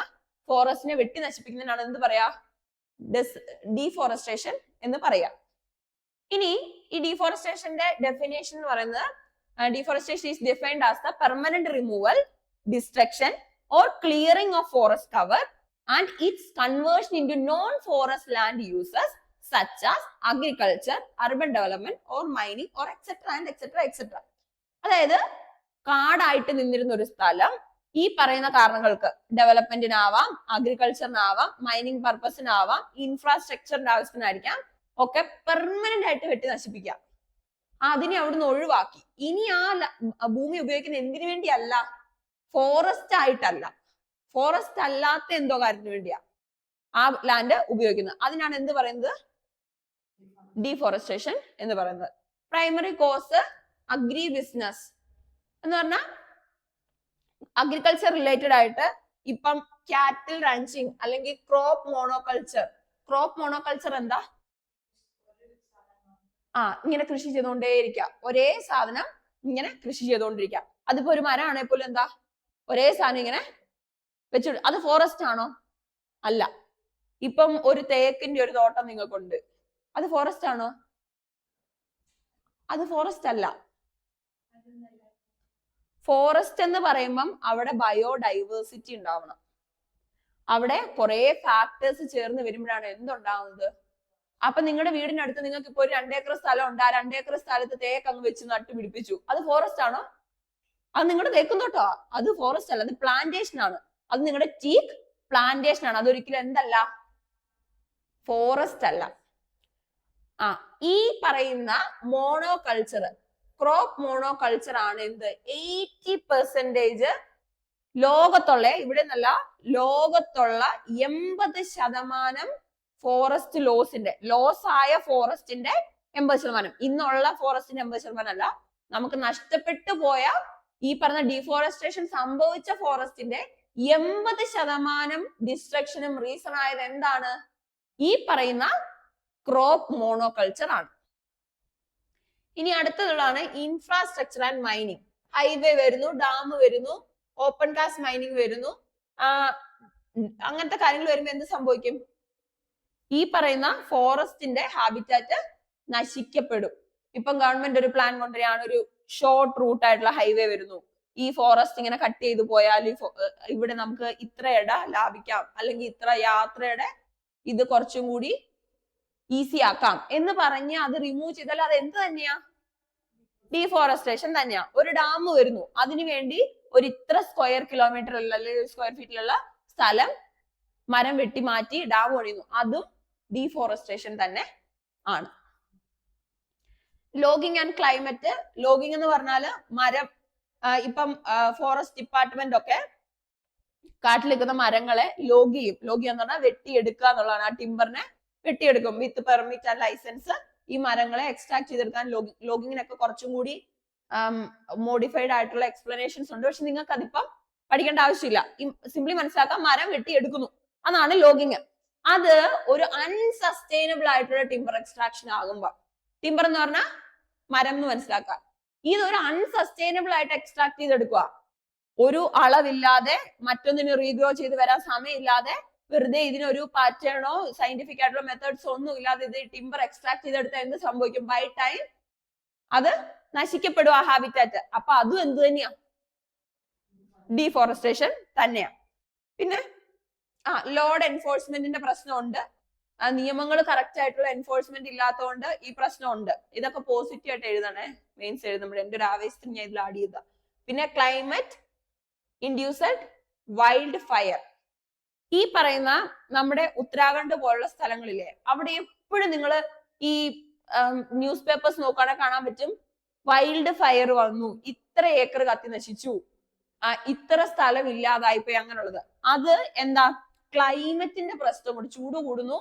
ഫോറസ്റ്റിനെ വെട്ടി നശിപ്പിക്കുന്നതിനാണ് എന്ത് പറയാ? ഡീഫോറസ്ട്രേഷൻ എന്ന് പറയാ. ഇനി ഈ ഡീഫോറസ്ട്രേഷന്റെ ഡെഫിനേഷൻ എന്ന് പറയുന്നത്, deforestation is defined as the permanent removal, destruction or clearing of forest cover and its conversion into non-forest land uses such as agriculture, urban development or mining or etc. and etc. etc. അതായത് കാടായിട്ട് നിന്നിരുന്ന ഒരു സ്ഥലം ഈ പറയുന്ന കാരണങ്ങൾക്ക്, ഡെവലപ്മെന്റിനാവാം, അഗ്രികൾച്ചറിനാവാം, മൈനിങ് പർപ്പസിനാവാം, ഇൻഫ്രാസ്ട്രക്ചറിന്റെ ആവശ്യത്തിനായിരിക്കാം, ഒക്കെ പെർമനന്റ് ആയിട്ട് വെട്ടി നശിപ്പിക്കാം. അതിനെ അവിടുന്ന് ഒഴിവാക്കി. ഇനി ആ ഭൂമി ഉപയോഗിക്കുന്ന എന്തിനു വേണ്ടിയല്ല? ഫോറസ്റ്റ് ആയിട്ടല്ല, ഫോറസ്റ്റ് അല്ലാത്ത എന്തോ കാര്യത്തിന് വേണ്ടിയാ ആ ലാൻഡ് ഉപയോഗിക്കുന്നത്. അതിനാണ് എന്ത് പറയുന്നത്? ഡീഫോറസ്ട്രേഷൻ എന്ന് പറയുന്നത്. പ്രൈമറി കോസ് അഗ്രി ബിസിനസ് എന്ന് പറഞ്ഞാൽ അഗ്രികൾച്ചർ റിലേറ്റഡ് ആയിട്ട് ഇപ്പം കാറ്റിൽ റഞ്ചിങ് അല്ലെങ്കിൽ ക്രോപ്പ് മോണോകൾച്ചർ. ക്രോപ്പ് മോണോകൾച്ചർ എന്താ? ഇങ്ങനെ കൃഷി ചെയ്തുകൊണ്ടേയിരിക്കുക, ഒരേ സാധനം ഇങ്ങനെ കൃഷി ചെയ്തുകൊണ്ടിരിക്കുക. അതിപ്പോ ഒരു മരം ആണെങ്കിൽ പോലും എന്താ ഒരേ സാധനം ഇങ്ങനെ വെച്ചു, അത് ഫോറസ്റ്റ് ആണോ? അല്ല. ഇപ്പം ഒരു തേക്കിന്റെ ഒരു തോട്ടം നിങ്ങൾക്കുണ്ട്, അത് ഫോറസ്റ്റ് ആണോ? അത് ഫോറസ്റ്റ് അല്ല. ഫോറസ്റ്റ് എന്ന് പറയുമ്പം അവിടെ ബയോഡൈവേഴ്സിറ്റി ഉണ്ടാവണം, അവിടെ കുറെ ഫാക്ടേഴ്സ് ചേർന്ന് വരുമ്പോഴാണ് എന്തുണ്ടാവുന്നത്. അപ്പൊ നിങ്ങളുടെ വീടിനടുത്ത് നിങ്ങൾക്ക് ഇപ്പൊ ഒരു 2 ഏക്കർ സ്ഥലം ഉണ്ട്, ആ 2 ഏക്കർ സ്ഥലത്ത് തേക്ക് അങ്ങ് വെച്ച് നട്ടുപിടിപ്പിച്ചു, അത് ഫോറസ്റ്റ് ആണോ? അത് നിങ്ങളുടെ തേക്കും തോട്ടോ, അത് ഫോറസ്റ്റ് അല്ല, അത് പ്ലാന്റേഷൻ ആണ്. അത് നിങ്ങളുടെ ടീക്ക് പ്ലാന്റേഷൻ ആണ്, അതൊരിക്കലും എന്തല്ല, ഫോറസ്റ്റ് അല്ല. ഈ പറയുന്ന മോണോകൾച്ചർ, ക്രോപ്പ് മോണോകൾച്ചർ ആണ് എന്ത് 80% ലോകത്തുള്ള, ഇവിടെ നിന്നല്ല ലോകത്തുള്ള 80% ഫോറസ്റ്റ് ലോസ് ആയ ഫോറസ്റ്റിന്റെ 80%. ഇന്നുള്ള ഫോറസ്റ്റിന്റെ 80% അല്ല, നമുക്ക് നഷ്ടപ്പെട്ടു പോയ ഈ പറഞ്ഞ ഡീഫോറസ്ട്രേഷൻ സംഭവിച്ച ഫോറസ്റ്റിന്റെ 80% ഡിസ്ട്രക്ഷനും റീസൺ ആയത് എന്താണ്? ഈ പറയുന്ന ക്രോപ്പ് മോണോകൾച്ചർ ആണ്. ഇനി അടുത്തതുള്ളതാണ് ഇൻഫ്രാസ്ട്രക്ചർ ആൻഡ് മൈനിങ്. ഹൈവേ വരുന്നു, ഡാം വരുന്നു, ഓപ്പൺ കാസ്റ്റ് മൈനിങ് വരുന്നു, അങ്ങനത്തെ കാര്യങ്ങൾ വരുമ്പോൾ എന്ത് സംഭവിക്കും? ഈ പറയുന്ന ഫോറസ്റ്റിന്റെ ഹാബിറ്റാറ്റ് നശിക്കപ്പെടും. ഇപ്പം ഗവൺമെന്റ് ഒരു പ്ലാൻ കൊണ്ടുവരികയാണ്, ഒരു ഷോർട്ട് റൂട്ട് ആയിട്ടുള്ള ഹൈവേ വരുന്നു, ഈ ഫോറസ്റ്റ് ഇങ്ങനെ കട്ട് ചെയ്ത് പോയാൽ ഇവിടെ നമുക്ക് ഇത്ര ഇട ലാഭിക്കാം, അല്ലെങ്കിൽ ഇത്ര യാത്രയുടെ ഇത് കുറച്ചും കൂടി ഈസി ആക്കാം എന്ന് പറഞ്ഞ് അത് റിമൂവ് ചെയ്താൽ അത് എന്ത് തന്നെയാ? ഡീഫോറസ്ട്രേഷൻ തന്നെയാ. ഒരു ഡാം വരുന്നു, അതിനുവേണ്ടി ഒരു ഇത്ര സ്ക്വയർ കിലോമീറ്റർ അല്ലെങ്കിൽ സ്ക്വയർ ഫീറ്റിലുള്ള സ്ഥലം മരം വെട്ടി മാറ്റി ഡാം പണിയുന്നു, അതും ഡീഫോറസ്ട്രേഷൻ തന്നെ ആണ്. Logging and climate. ലോഗിങ് എന്ന് പറഞ്ഞാല് മരം, ഇപ്പം ഫോറസ്റ്റ് ഡിപ്പാർട്ട്മെന്റ് ഒക്കെ കാട്ടിൽ നിൽക്കുന്ന മരങ്ങളെ ലോഗ് ചെയ്യും. ലോഗ് എന്ന് പറഞ്ഞാൽ വെട്ടിയെടുക്കുക എന്നുള്ളതാണ്. ആ ടിമ്പറിനെ വെട്ടിയെടുക്കും വിത്ത് പെർമിറ്റ് ആൻഡ് ലൈസൻസ്. ഈ മരങ്ങളെ എക്സ്ട്രാക്ട് ചെയ്തെടുക്കാൻ ലോഗിങ്ങിനൊക്കെ കുറച്ചും കൂടി മോഡിഫൈഡ് ആയിട്ടുള്ള എക്സ്പ്ലനേഷൻസ് ഉണ്ട്. പക്ഷെ നിങ്ങൾക്ക് അതിപ്പം പഠിക്കേണ്ട ആവശ്യമില്ല. സിംപ്ലി മനസ്സിലാക്കാം, മരം വെട്ടിയെടുക്കുന്നു, അതാണ് ലോഗിങ്. അത് ഒരു അൺസസ്റ്റൈനബിൾ ആയിട്ടുള്ള ടിമ്പർ എക്സ്ട്രാക്ഷൻ ആകുമ്പോ, ടിമ്പർ എന്ന് പറഞ്ഞാൽ മരം എന്ന് മനസ്സിലാക്കാം, ഇതൊരു അൺസസ്റ്റൈനബിൾ ആയിട്ട് എക്സ്ട്രാക്ട് ചെയ്തെടുക്കുക, ഒരു അളവില്ലാതെ മറ്റൊന്നിന് റീഗ്രോ ചെയ്ത് വരാൻ സമയമില്ലാതെ വെറുതെ ഇതിനൊരു പാറ്റേണോ സയന്റിഫിക് ആയിട്ടുള്ള മെത്തേഡ്സോ ഒന്നും ഇല്ലാതെ ഇത് ടിമ്പർ എക്സ്ട്രാക്ട് ചെയ്തെടുത്താൽ എന്ത് സംഭവിക്കും? ബൈ ടൈം അത് നശിക്കപ്പെടും, ആ ഹാബിറ്റാറ്റ്. അപ്പൊ അതും എന്ത് തന്നെയാ? ഡീഫോറസ്ട്രേഷൻ തന്നെയാ. പിന്നെ ലോഡ് എൻഫോഴ്സ്മെന്റിന്റെ പ്രശ്നമുണ്ട്. നിയമങ്ങൾ കറക്റ്റ് ആയിട്ടുള്ള എൻഫോഴ്സ്മെന്റ് ഇല്ലാത്തതുകൊണ്ട് ഈ പ്രശ്നമുണ്ട്. ഇതൊക്കെ പോസിറ്റീവ് ആയിട്ട് എഴുതണേ, മെയിൻസ് എഴുതുമ്പോൾ. എന്റെ ഒരു ആവേശത്തിന് ഞാൻ ഇതിൽ ആഡ് ചെയ്ത. പിന്നെ ക്ലൈമറ്റ് ഇൻഡ്യൂസഡ് വൈൽഡ് ഫയർ. ഈ പറയുന്ന നമ്മുടെ ഉത്തരാഖണ്ഡ് പോലുള്ള സ്ഥലങ്ങളിലെ അവിടെ എപ്പോഴും നിങ്ങൾ ഈ ന്യൂസ് പേപ്പേഴ്സ് നോക്കുകയാണെങ്കിൽ കാണാൻ പറ്റും, വൈൽഡ് ഫയർ വന്നു, ഇത്ര ഏക്കർ കത്തി നശിച്ചു, ഇത്ര സ്ഥലം ഇല്ലാതായിപ്പോയി, അങ്ങനെയുള്ളത്. അത് എന്താ? ക്ലൈമറ്റിന്റെ പ്രശ്നം കൊണ്ട് ചൂട് കൂടുന്നു,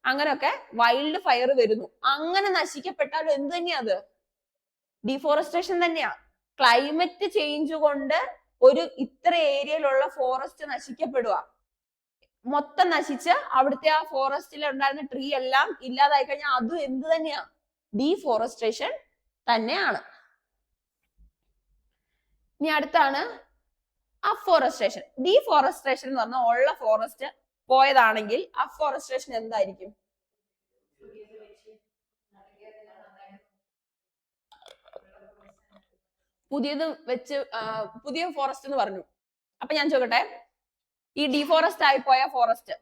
അങ്ങനെയൊക്കെ വൈൽഡ് ഫയർ വരുന്നു. അങ്ങനെ നശിക്കപ്പെട്ടാലും എന്ത് തന്നെയാ? അത് ഡീഫോറസ്ട്രേഷൻ തന്നെയാ. ക്ലൈമറ്റ് ചേഞ്ച് കൊണ്ട് ഒരു ഇത്ര ഏരിയയിലുള്ള ഫോറസ്റ്റ് നശിക്കപ്പെടുക, മൊത്തം നശിച്ച് അവിടുത്തെ ആ ഫോറസ്റ്റിൽ ഉണ്ടായിരുന്ന ട്രീ എല്ലാം ഇല്ലാതായി കഴിഞ്ഞാൽ അതും എന്ത് തന്നെയാ? ഡീഫോറസ്ട്രേഷൻ തന്നെയാണ്. ഇനി അടുത്താണ് അഫോറസ്ട്രേഷൻ. ഡീഫോറസ്ട്രേഷൻ എന്ന് പറഞ്ഞാൽ ഉള്ള ഫോറസ്റ്റ് പോയതാണെങ്കിൽ അഫോറസ്ട്രേഷൻ എന്തായിരിക്കും? പുതിയത് വെച്ച് പുതിയ ഫോറസ്റ്റ് എന്ന് പറഞ്ഞു. അപ്പൊ ഞാൻ ചോദിക്കട്ടെ, ഈ ഡീഫോറസ്റ്റ് ആയി പോയ ഫോറസ്റ്റ്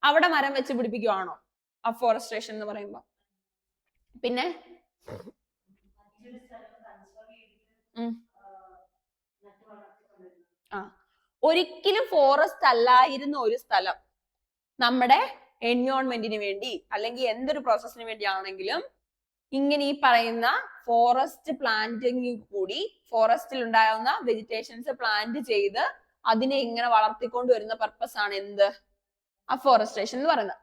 അവിടെ മരം വെച്ച് പിടിപ്പിക്കുവാണോ അഫോറസ്ട്രേഷൻ എന്ന് പറയുമ്പോ? പിന്നെ ഒരിക്കലും ഫോറസ്റ്റ് അല്ലായിരുന്ന ഒരു സ്ഥലം നമ്മുടെ എൻവയോൺമെന്റിന് വേണ്ടി അല്ലെങ്കിൽ എന്തൊരു പ്രോസസ്സിന് വേണ്ടിയാണെങ്കിലും ഇങ്ങനെ ഈ പറയുന്ന ഫോറസ്റ്റ് പ്ലാന്റിങ് കൂടി ഫോറസ്റ്റിൽ ഉണ്ടാകുന്ന വെജിറ്റേഷൻസ് പ്ലാന്റ് ചെയ്ത് അതിനെ ഇങ്ങനെ വളർത്തിക്കൊണ്ട് വരുന്ന പർപ്പസ് ആണ് എന്ത്? അഫോറസ്ട്രേഷൻ എന്ന് പറയുന്നത്.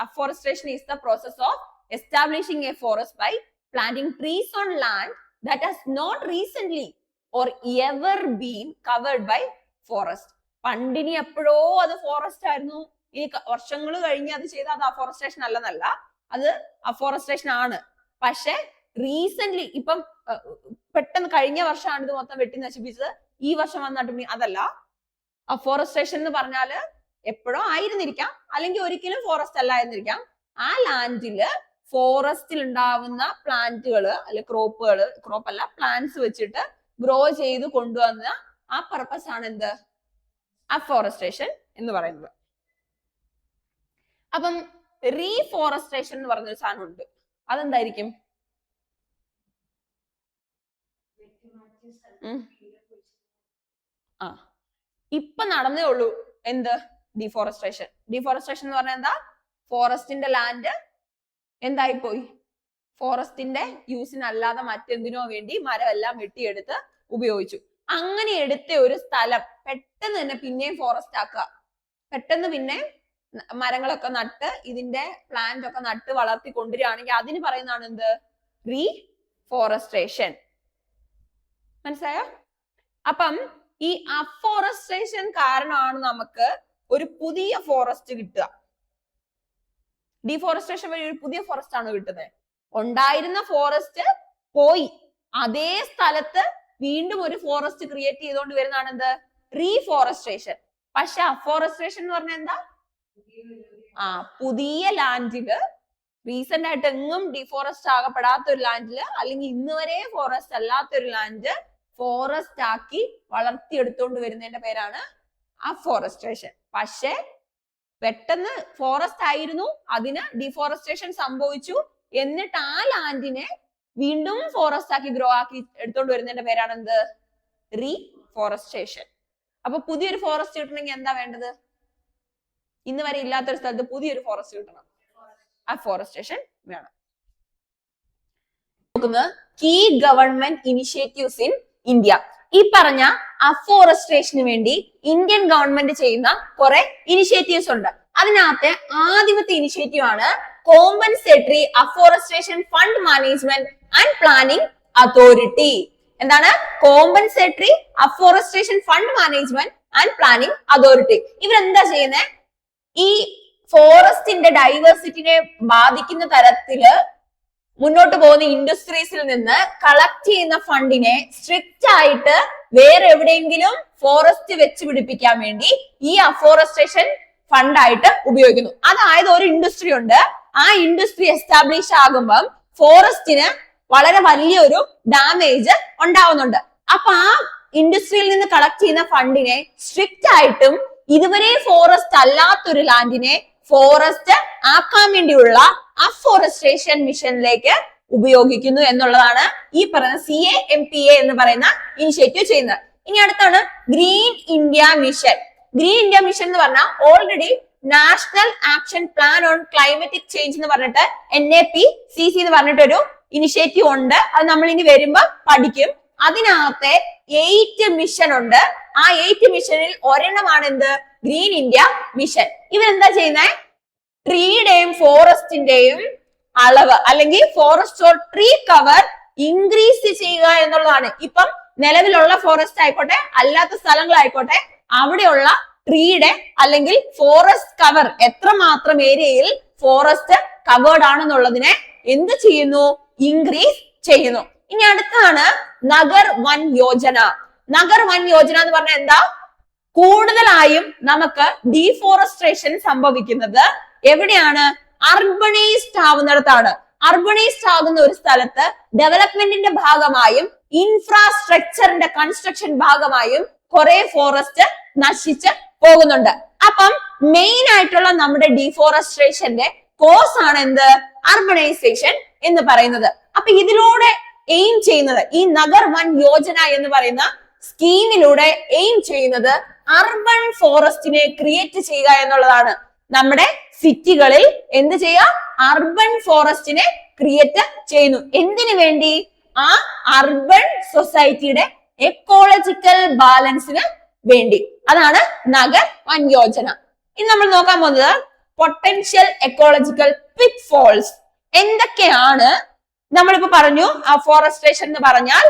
Afforestation is the process of establishing a forest by planting trees on land that has not recently or ever been covered by forest. പണ്ടിനി എപ്പോഴോ അത് ഫോറസ്റ്റ് ആയിരുന്നു, ഇനി വർഷങ്ങൾ കഴിഞ്ഞ് അത് ചെയ്താൽ അത് അഫോറസ്ട്രേഷൻ അല്ലെന്നല്ല, അത് അഫോറസ്ട്രേഷൻ ആണ്. പക്ഷെ റീസെന്റ്ലി ഇപ്പം പെട്ടെന്ന് കഴിഞ്ഞ വർഷമാണ് ഇത് മൊത്തം വെട്ടി നശിപ്പിച്ചത്, ഈ വർഷം വന്ന് നട്ടുപിടി, അതല്ല. അഫോറസ്റ്റേഷൻ എന്ന് പറഞ്ഞാല് എപ്പോഴും ആയിരുന്നിരിക്കാം, അല്ലെങ്കിൽ ഒരിക്കലും ഫോറസ്റ്റ് അല്ലായിരുന്നിരിക്കാം. ആ ലാൻഡില് ഫോറസ്റ്റിൽ ഉണ്ടാവുന്ന പ്ലാന്റുകൾ അല്ലെ ക്രോപ്പല്ല പ്ലാന്റ്സ് വെച്ചിട്ട് ഗ്രോ ചെയ്ത് കൊണ്ടുവന്ന ആ പർപ്പസ് ആണ് എന്ത്, അഫോറസ്റ്റേഷൻ എന്ന് പറയുന്നത്. അപ്പം റീഫോറസ്ട്രേഷൻ എന്ന് പറഞ്ഞൊരു സാധനം ഉണ്ട്, അതെന്തായിരിക്കും? ഇപ്പൊ നടന്നേ ഉള്ളൂ എന്ത്, ഡിഫോറസ്ട്രേഷൻ. ഡിഫോറസ്ട്രേഷൻ എന്ന് പറഞ്ഞാൽ എന്താ, ഫോറസ്റ്റിന്റെ ലാൻഡ് എന്തായിപ്പോയി, ഫോറസ്റ്റിന്റെ യൂസിനല്ലാതെ മറ്റെന്തിനോ വേണ്ടി മരം എല്ലാം വെട്ടിയെടുത്ത് ഉപയോഗിച്ചു. അങ്ങനെ എടുത്ത ഒരു സ്ഥലം പെട്ടെന്ന് തന്നെ പിന്നെയും ഫോറസ്റ്റ് ആക്കുക, പെട്ടെന്ന് പിന്നെ മരങ്ങളൊക്കെ നട്ട് ഇതിന്റെ പ്ലാന്റ് ഒക്കെ നട്ട് വളർത്തി കൊണ്ടുവരികയാണെങ്കിൽ അതിന് പറയുന്നതാണ് എന്ത്, റീഫോറസ്ട്രേഷൻ. മനസ്സിലായോ? അപ്പം ഈ അഫോറസ്ട്രേഷൻ കാരണമാണ് നമുക്ക് ഒരു പുതിയ ഫോറസ്റ്റ് കിട്ടുക. ഡിഫോറസ്ട്രേഷൻ വഴി ഒരു പുതിയ ഫോറസ്റ്റ് ആണ് കിട്ടുന്നത്. ഉണ്ടായിരുന്ന ഫോറസ്റ്റ് പോയി, അതേ സ്ഥലത്ത് വീണ്ടും ഒരു ഫോറസ്റ്റ് ക്രിയേറ്റ് ചെയ്തുകൊണ്ട് വരുന്നതാണ് എന്ത്, റീഫോറസ്ട്രേഷൻ. പക്ഷെ അഫോറസ്ട്രേഷൻ എന്ന് പറഞ്ഞാൽ എന്താ, പുതിയ ലാൻഡില് റീസെന്റ് ആയിട്ട് എങ്ങും ഡിഫോറസ്റ്റ് ആകപ്പെടാത്ത ഒരു ലാൻഡില്, അല്ലെങ്കിൽ ഇന്ന് വരെ ഫോറസ്റ്റ് അല്ലാത്ത ഒരു ലാൻഡ് ഫോറസ്റ്റ് ആക്കി വളർത്തിയെടുത്തോണ്ട് വരുന്നതിന്റെ പേരാണ് അഫോറസ്ട്രേഷൻ. പക്ഷെ പെട്ടെന്ന് ഫോറസ്റ്റ് ആയിരുന്നു, അതിന് ഡിഫോറസ്ട്രേഷൻ സംഭവിച്ചു, എന്നിട്ട് ആ ലാൻഡിനെ വീണ്ടും ഫോറസ്റ്റ് ആക്കി ഗ്രോ ആക്കി എടുത്തോണ്ട് വരുന്നതിന്റെ പേരാണ് എന്ത്, റീഫോറസ്ട്രേഷൻ. അപ്പൊ പുതിയൊരു ഫോറസ്റ്റ് കിട്ടണമെങ്കിൽ എന്താ വേണ്ടത്, ഇന്ന് വരെ ഇല്ലാത്തൊരു സ്ഥലത്ത് പുതിയൊരു ഫോറസ്റ്റ് കിട്ടണം, അഫോറസ്ട്രേഷൻ വേണം. Key government initiatives in India. ഈ പറഞ്ഞ അഫോറസ്ട്രേഷന് വേണ്ടി ഇന്ത്യൻ ഗവൺമെന്റ് ചെയ്യുന്ന കുറെ ഇനിഷ്യേറ്റീവ്സ് ഉണ്ട്. അതിനകത്തെ ആദ്യത്തെ ഇനിഷ്യേറ്റീവ് ആണ് compensatory afforestation fund management and planning authority. എന്താണ് compensatory afforestation fund management and planning authority? ഇവരെന്താ ചെയ്യുന്നത്, ഈ ഫോറസ്റ്റിന്റെ ഡൈവേഴ്സിറ്റിനെ ബാധിക്കുന്ന തരത്തില് മുന്നോട്ട് പോകുന്ന ഇൻഡസ്ട്രീസിൽ നിന്ന് കളക്ട് ചെയ്യുന്ന ഫണ്ടിനെ സ്ട്രിക്റ്റ് ആയിട്ട് വേറെ എവിടെയെങ്കിലും ഫോറസ്റ്റ് വെച്ച് പിടിപ്പിക്കാൻ വേണ്ടി ഈ അഫോറസ്ട്രേഷൻ ഫണ്ടായിട്ട് ഉപയോഗിക്കുന്നു. അതായത് ഒരു ഇൻഡസ്ട്രി ഉണ്ട്, ആ ഇൻഡസ്ട്രി എസ്റ്റാബ്ലിഷ് ആകുമ്പം ഫോറസ്റ്റിന് വളരെ വലിയൊരു ഡാമേജ് ഉണ്ടാവുന്നുണ്ട്. അപ്പൊ ആ ഇൻഡസ്ട്രിയിൽ നിന്ന് കളക്ട് ചെയ്യുന്ന ഫണ്ടിനെ സ്ട്രിക്റ്റ് ആയിട്ടും ഇതുവരെ ഫോറസ്റ്റ് അല്ലാത്തൊരു ലാൻഡിനെ ഫോറസ്റ്റ് ആക്കാൻ വേണ്ടിയുള്ള അഫോറസ്ട്രേഷൻ മിഷനിലേക്ക് ഉപയോഗിക്കുന്നു എന്നുള്ളതാണ് ഈ പറയുന്ന CAMPA എന്ന് പറയുന്ന ഇനിഷ്യേറ്റീവ് ചെയ്യുന്നത്. ഇനി അടുത്താണ് green India mission. Green India mission എന്ന് പറഞ്ഞാൽ already national action plan on climatic change എന്ന് പറഞ്ഞിട്ട് NAPCC എന്ന് പറഞ്ഞിട്ടൊരു ഇനിഷ്യേറ്റീവ് ഉണ്ട്. അത് നമ്മൾ ഇനി വരുമ്പോ പഠിക്കും. അതിനകത്തെ 8 മിഷൻ ഉണ്ട്. ആ 8 മിഷനിൽ ഒരെണ്ണമാണ് എന്ത്, ഗ്രീൻ ഇന്ത്യ മിഷൻ. ഇവരെന്താ ചെയ്യുന്നത്, ട്രീയുടെയും ഫോറസ്റ്റിന്റെയും അളവ് അല്ലെങ്കിൽ forest or tree cover increase ചെയ്യുക എന്നുള്ളതാണ്. ഇപ്പം നിലവിലുള്ള ഫോറസ്റ്റ് ആയിക്കോട്ടെ അല്ലാത്ത സ്ഥലങ്ങളായിക്കോട്ടെ അവിടെയുള്ള ട്രീയുടെ അല്ലെങ്കിൽ ഫോറസ്റ്റ് കവർ എത്രമാത്രം ഏരിയയിൽ ഫോറസ്റ്റ് കവേർഡ് ആണെന്നുള്ളതിനെ എന്ത് ചെയ്യുന്നു, ഇൻക്രീസ് ചെയ്യുന്നു. ഇനി അടുത്താണ് നഗർ വൻ യോജന. നഗർ വൻ യോജന എന്ന് പറഞ്ഞാൽ എന്താ, കൂടുതലായും നമുക്ക് ഡീഫോറസ്ട്രേഷൻ സംഭവിക്കുന്നത് എവിടെയാണ്, അർബണൈസ്ഡ് ആവുന്നിടത്താണ്. അർബണൈസ്ഡ് ആകുന്ന ഒരു സ്ഥലത്ത് ഡെവലപ്മെന്റിന്റെ ഭാഗമായും ഇൻഫ്രാസ്ട്രക്ചറിന്റെ കൺസ്ട്രക്ഷൻ ഭാഗമായും കുറെ ഫോറസ്റ്റ് നശിച്ച് പോകുന്നുണ്ട്. അപ്പം മെയിൻ ആയിട്ടുള്ള നമ്മുടെ ഡീഫോറസ്ട്രേഷന്റെ കോസ് ആണ് എന്ത്, അർബണൈസേഷൻ എന്ന് പറയുന്നത്. അപ്പൊ ഇതിലൂടെ എയിം ചെയ്യുന്നത്, ഈ നഗർ വൻ യോജന എന്ന് പറയുന്ന സ്കീമിലൂടെ എയിം ചെയ്യുന്നത് അർബൻ ഫോറസ്റ്റിനെ ക്രിയേറ്റ് ചെയ്യുക എന്നുള്ളതാണ്. നമ്മുടെ സിറ്റികളിൽ എന്ത് ചെയ്യുക, അർബൻ ഫോറസ്റ്റിനെ ക്രിയേറ്റ് ചെയ്യുന്നു. എന്തിനു വേണ്ടി, ആ അർബൻ സൊസൈറ്റിയുടെ എക്കോളജിക്കൽ ബാലൻസിന് വേണ്ടി. അതാണ് നഗർ വൻ യോജന. ഇനി നമ്മൾ നോക്കാൻ പോകുന്നത് പൊട്ടൻഷ്യൽ എക്കോളജിക്കൽ പിറ്റ് ഫോൾസ്. എന്തൊക്കെയാണ് നമ്മളിപ്പോ പറഞ്ഞു, അഫോറസ്ട്രേഷൻ എന്ന് പറഞ്ഞാൽ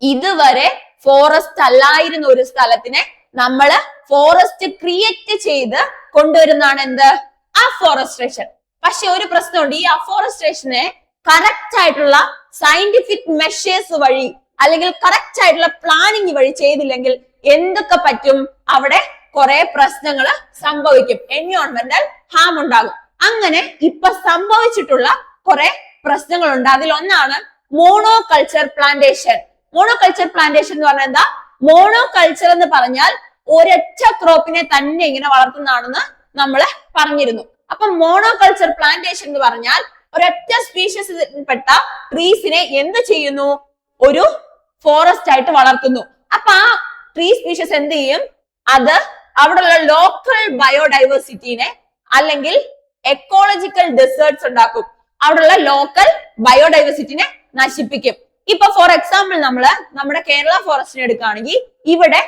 ഇതുവരെ ഫോറസ്റ്റ് അല്ലായിരുന്ന ഒരു സ്ഥലത്തിനെ നമ്മള് ഫോറസ്റ്റ് ക്രിയേറ്റ് ചെയ്ത് കൊണ്ടുവരുന്നതാണ് എന്ത്, അഫോറസ്ട്രേഷൻ. പക്ഷെ ഒരു പ്രശ്നമുണ്ട്, ഈ അഫോറസ്ട്രേഷനെ കറക്റ്റ് ആയിട്ടുള്ള സയന്റിഫിക് മെഷേഴ്സ് വഴി അല്ലെങ്കിൽ കറക്റ്റ് ആയിട്ടുള്ള പ്ലാനിങ് വഴി ചെയ്തില്ലെങ്കിൽ എന്തൊക്കെ പറ്റും? അവിടെ കുറെ പ്രശ്നങ്ങൾ സംഭവിക്കും, എൻവയോൺമെന്റൽ ഹാം ഉണ്ടാകും. അങ്ങനെ ഇപ്പൊ സംഭവിച്ചിട്ടുള്ള കുറെ പ്രശ്നങ്ങളുണ്ട്. അതിലൊന്നാണ് മോണോകൾച്ചർ പ്ലാന്റേഷൻ. മോണോകൾച്ചർ പ്ലാന്റേഷൻ എന്ന് പറഞ്ഞാൽ എന്താ? മോണോകൾച്ചർ എന്ന് പറഞ്ഞാൽ ഒരൊറ്റ ക്രോപ്പിനെ തന്നെ ഇങ്ങനെ വളർത്തുന്നതാണെന്ന് നമ്മൾ പറഞ്ഞിരുന്നു. അപ്പൊ മോണോകൾച്ചർ പ്ലാന്റേഷൻ എന്ന് പറഞ്ഞാൽ ഒരൊറ്റ സ്പീഷീസിൽപ്പെട്ട ട്രീസിനെ എന്ത് ചെയ്യുന്നു? ഒരു ഫോറസ്റ്റ് ആയിട്ട് വളർത്തുന്നു. അപ്പൊ ആ ട്രീ സ്പീഷീസ് എന്ത് ചെയ്യും? അത് അവിടെയുള്ള ലോക്കൽ ബയോഡൈവേഴ്സിറ്റിനെ അല്ലെങ്കിൽ എക്കോളജിക്കൽ ഡെസേർട്സ് ഉണ്ടാക്കും. അവിടെയുള്ള ലോക്കൽ ബയോഡൈവേഴ്സിറ്റിനെ നശിപ്പിക്കും. ഇപ്പൊ ഫോർ എക്സാമ്പിൾ നമ്മുടെ കേരള ഫോറസ്റ്റിനെ എടുക്കുകയാണെങ്കിൽ ഇവിടെ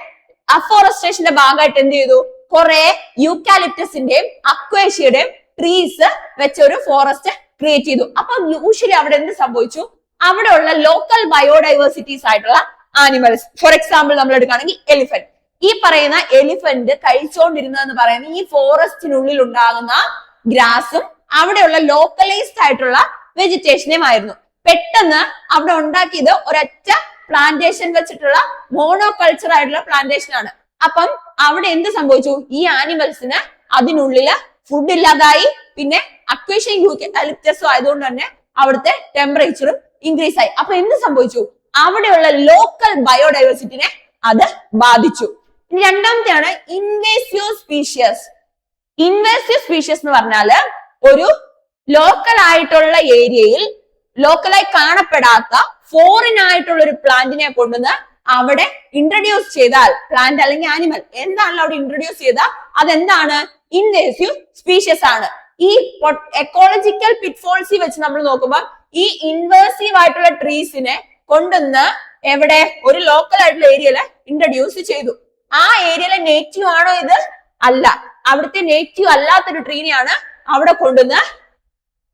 അഫോറസ്റ്റേഷന്റെ ഭാഗമായിട്ട് എന്ത് ചെയ്തു? കുറെ യൂക്കാലിപ്റ്റസിന്റെയും അക്വേഷ്യയുടെയും ട്രീസ് വെച്ച ഒരു ഫോറസ്റ്റ് ക്രിയേറ്റ് ചെയ്തു. അപ്പൊ യൂഷ്വലി അവിടെ എന്ത് സംഭവിച്ചു? അവിടെയുള്ള ലോക്കൽ ബയോഡൈവേഴ്സിറ്റീസ് ആയിട്ടുള്ള ആനിമൽസ്, ഫോർ എക്സാമ്പിൾ നമ്മൾ എടുക്കുകയാണെങ്കിൽ എലിഫന്റ്. ഈ പറയുന്ന എലിഫന്റ് കഴിച്ചുകൊണ്ടിരുന്നതെന്ന് പറയുന്നത് ഈ ഫോറസ്റ്റിനുള്ളിൽ ഉണ്ടാകുന്ന ഗ്രാസും അവിടെയുള്ള ലോക്കലൈസ്ഡ് ആയിട്ടുള്ള വെജിറ്റേഷനും ആയിരുന്നു. പെട്ടെന്ന് അവിടെ ഉണ്ടാക്കിയത് ഒരൊറ്റ പ്ലാന്റേഷൻ വെച്ചിട്ടുള്ള മോണോകൾച്ചർ ആയിട്ടുള്ള പ്ലാന്റേഷൻ ആണ്. അപ്പം അവിടെ എന്ത് സംഭവിച്ചു? ഈ ആനിമൽസിന് അതിനുള്ളില് ഫുഡ് ഇല്ലാതായി. പിന്നെ അക്വേഷ്യൻ യൂക്കാലിപ്റ്റസും ആയതുകൊണ്ട് തന്നെ അവിടുത്തെ ടെമ്പറേച്ചറും ഇൻക്രീസ് ആയി. അപ്പൊ എന്ത് സംഭവിച്ചു? അവിടെയുള്ള ലോക്കൽ ബയോഡൈവേഴ്സിറ്റിനെ അത് ബാധിച്ചു. ഇനി രണ്ടാമത്തെയാണ് ഇൻവേസീവ് സ്പീഷ്യസ്. ഇൻവേസീവ് സ്പീഷ്യസ് എന്ന് പറഞ്ഞാല് ഒരു ലോക്കൽ ആയിട്ടുള്ള ഏരിയയിൽ ലോക്കലായി കാണപ്പെടാത്ത ഫോറിൻ ആയിട്ടുള്ള ഒരു പ്ലാന്റിനെ കൊണ്ടുവന്ന് അവിടെ ഇൻട്രൊഡ്യൂസ് ചെയ്താൽ, പ്ലാന്റ് അല്ലെങ്കിൽ ആനിമൽ എന്താണല്ലോ അവിടെ ഇൻട്രൊഡ്യൂസ് ചെയ്താൽ അതെന്താണ്? ഇൻവേസീവ് സ്പീഷ്യസ് ആണ്. ഈ എക്കോളജിക്കൽ പിറ്റ്ഫോൾസി വെച്ച് നമ്മൾ നോക്കുമ്പോൾ ഈ ഇൻവേസീവ് ആയിട്ടുള്ള ട്രീസിനെ കൊണ്ടുവന്ന് എവിടെ? ഒരു ലോക്കൽ ആയിട്ടുള്ള ഏരിയയില് ഇൻട്രൊഡ്യൂസ് ചെയ്തു. ആ ഏരിയയിലെ നേറ്റീവ് ആണോ ഇത്? അല്ല. അവിടുത്തെ നേറ്റീവ് അല്ലാത്തൊരു ട്രീനെയാണ് അവിടെ കൊണ്ടുവന്ന്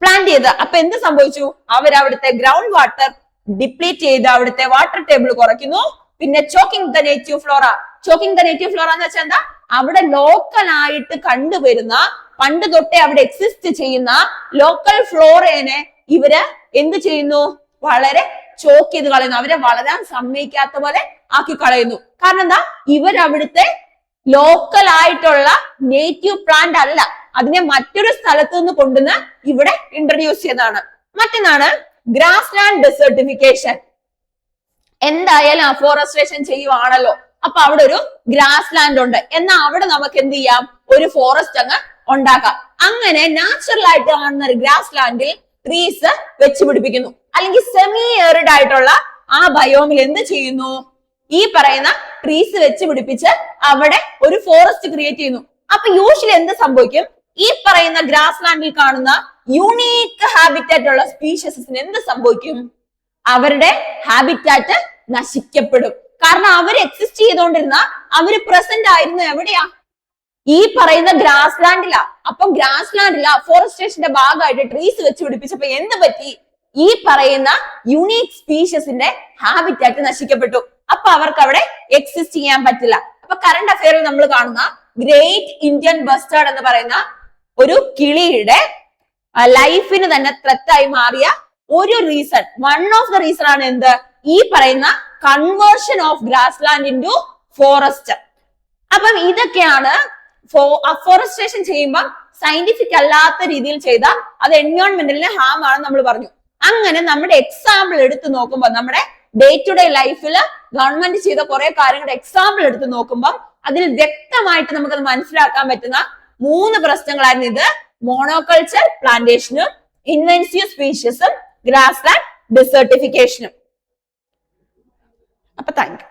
പ്ലാന്റ് ചെയ്തത്. അപ്പൊ എന്ത് സംഭവിച്ചു? അവിടുത്തെ ഗ്രൗണ്ട് വാട്ടർ ഡിപ്ലീറ്റ് ചെയ്ത് അവിടുത്തെ വാട്ടർ ടേബിൾ കുറയ്ക്കുന്നു. പിന്നെ choking the native Flora. Choking the native Flora എന്ന് വെച്ചാൽ എന്താ? അവിടെ ലോക്കൽ ആയിട്ട് കണ്ടുവരുന്ന, പണ്ട് തൊട്ടേ അവിടെ എക്സിസ്റ്റ് ചെയ്യുന്ന ലോക്കൽ ഫ്ലോറേനെ ഇവര് എന്ത് ചെയ്യുന്നു? വളരെ ചോക്ക് ചെയ്ത് കളയുന്നു. അവരെ വളരാൻ സമ്മതിക്കാത്ത പോലെ ആക്കി കളയുന്നു. കാരണം എന്താ? ഇവരവിടുത്തെ ലോക്കൽ ആയിട്ടുള്ള നേറ്റീവ് പ്ലാന്റ് അല്ല, അതിനെ മറ്റൊരു സ്ഥലത്ത് നിന്ന് കൊണ്ടുവന്ന് ഇവിടെ ഇൻട്രൊഡ്യൂസ് ചെയ്തതാണ്. മറ്റൊന്നാണ് ഗ്രാസ് ലാൻഡ് ഡെസേർട്ടിഫിക്കേഷൻ. എന്തായാലും അഫോറസ്റ്റേഷൻ ചെയ്യുവാണല്ലോ, അപ്പൊ അവിടെ ഒരു ഗ്രാസ് ലാൻഡ് ഉണ്ട്, എന്നാൽ അവിടെ നമുക്ക് എന്ത് ചെയ്യാം? ഒരു ഫോറസ്റ്റ് അങ്ങ് ഉണ്ടാക്കാം. അങ്ങനെ നാച്ചുറൽ ആയിട്ട് കാണുന്ന ഒരു ഗ്രാസ് ലാൻഡിൽ ട്രീസ് വെച്ച് പിടിപ്പിക്കുന്നു. അല്ലെങ്കിൽ സെമി ഏറിഡ് ആയിട്ടുള്ള ആ ബയോമിൽ എന്ത് ചെയ്യുന്നു? ഈ പറയുന്ന ട്രീസ് വെച്ച് പിടിപ്പിച്ച് അവിടെ ഒരു ഫോറസ്റ്റ് ക്രിയേറ്റ് ചെയ്യുന്നു. അപ്പൊ യൂഷ്വലി എന്ത് സംഭവിക്കും? ഈ പറയുന്ന ഗ്രാസ് ലാൻഡിൽ കാണുന്ന യൂണീക്ക് ഹാബിറ്റാറ്റ് ഉള്ള സ്പീഷീസിന് എന്ത് സംഭവിക്കും? അവരുടെ ഹാബിറ്റാറ്റ് നശിക്കപ്പെടും. കാരണം അവർ എക്സിസ്റ്റ് ചെയ്തുകൊണ്ടിരുന്ന, അവര് പ്രസന്റ് ആയിരുന്നു എവിടെയാ? ഈ പറയുന്ന ഗ്രാസ് ലാൻഡിലാ. അപ്പം ഗ്രാസ് ലാൻഡില അഫോറസ്റ്റേഷന്റെ ഭാഗമായിട്ട് ട്രീസ് വെച്ച് പിടിപ്പിച്ചപ്പോ എന്ത് പറ്റി? ഈ പറയുന്ന യുണീക് സ്പീഷീസിന്റെ ഹാബിറ്റാറ്റ് നശിക്കപ്പെട്ടു. അപ്പൊ അവർക്ക് അവിടെ എക്സിസ്റ്റ് ചെയ്യാൻ പറ്റില്ല. അപ്പൊ കറണ്ട് അഫെയറിൽ നമ്മൾ കാണുന്ന ഗ്രേറ്റ് ഇന്ത്യൻ ബസ്റ്റാർഡ് എന്ന് പറയുന്ന ഒരു കിളിയുടെ ലൈഫിന് തന്നെ ത്രെറ്റായി മാറിയ ഒരു reason, one of the reason ആണ് എന്ത്? ഈ പറയുന്ന conversion of grass land into forest. അപ്പം ഇതൊക്കെയാണ് അഫോറസ്റ്റേഷൻ ചെയ്യുമ്പോൾ സയന്റിഫിക് അല്ലാത്ത രീതിയിൽ ചെയ്താൽ അത് എൻവയോൺമെന്റലിന് ഹാം ആണെന്ന് നമ്മൾ പറഞ്ഞു. അങ്ങനെ നമ്മുടെ എക്സാമ്പിൾ എടുത്ത് നോക്കുമ്പോൾ, നമ്മുടെ ഡേ ടു ഡേ ലൈഫിൽ ഗവൺമെന്റ് ചെയ്ത കുറെ കാര്യങ്ങളുടെ എക്സാമ്പിൾ എടുത്ത് നോക്കുമ്പോൾ അതിൽ വ്യക്തമായിട്ട് നമുക്കത് മനസ്സിലാക്കാൻ പറ്റുന്ന 3 പ്രശ്നങ്ങളായിരുന്നു ഇത്: മോണോകൾച്ചർ പ്ലാന്റേഷനും, ഇൻവെൻസീവ് സ്പീഷീസും, ഗ്രാസ് ലാൻഡ് ഡെസേർട്ടിഫിക്കേഷനും. അപ്പൊ താങ്ക് യു.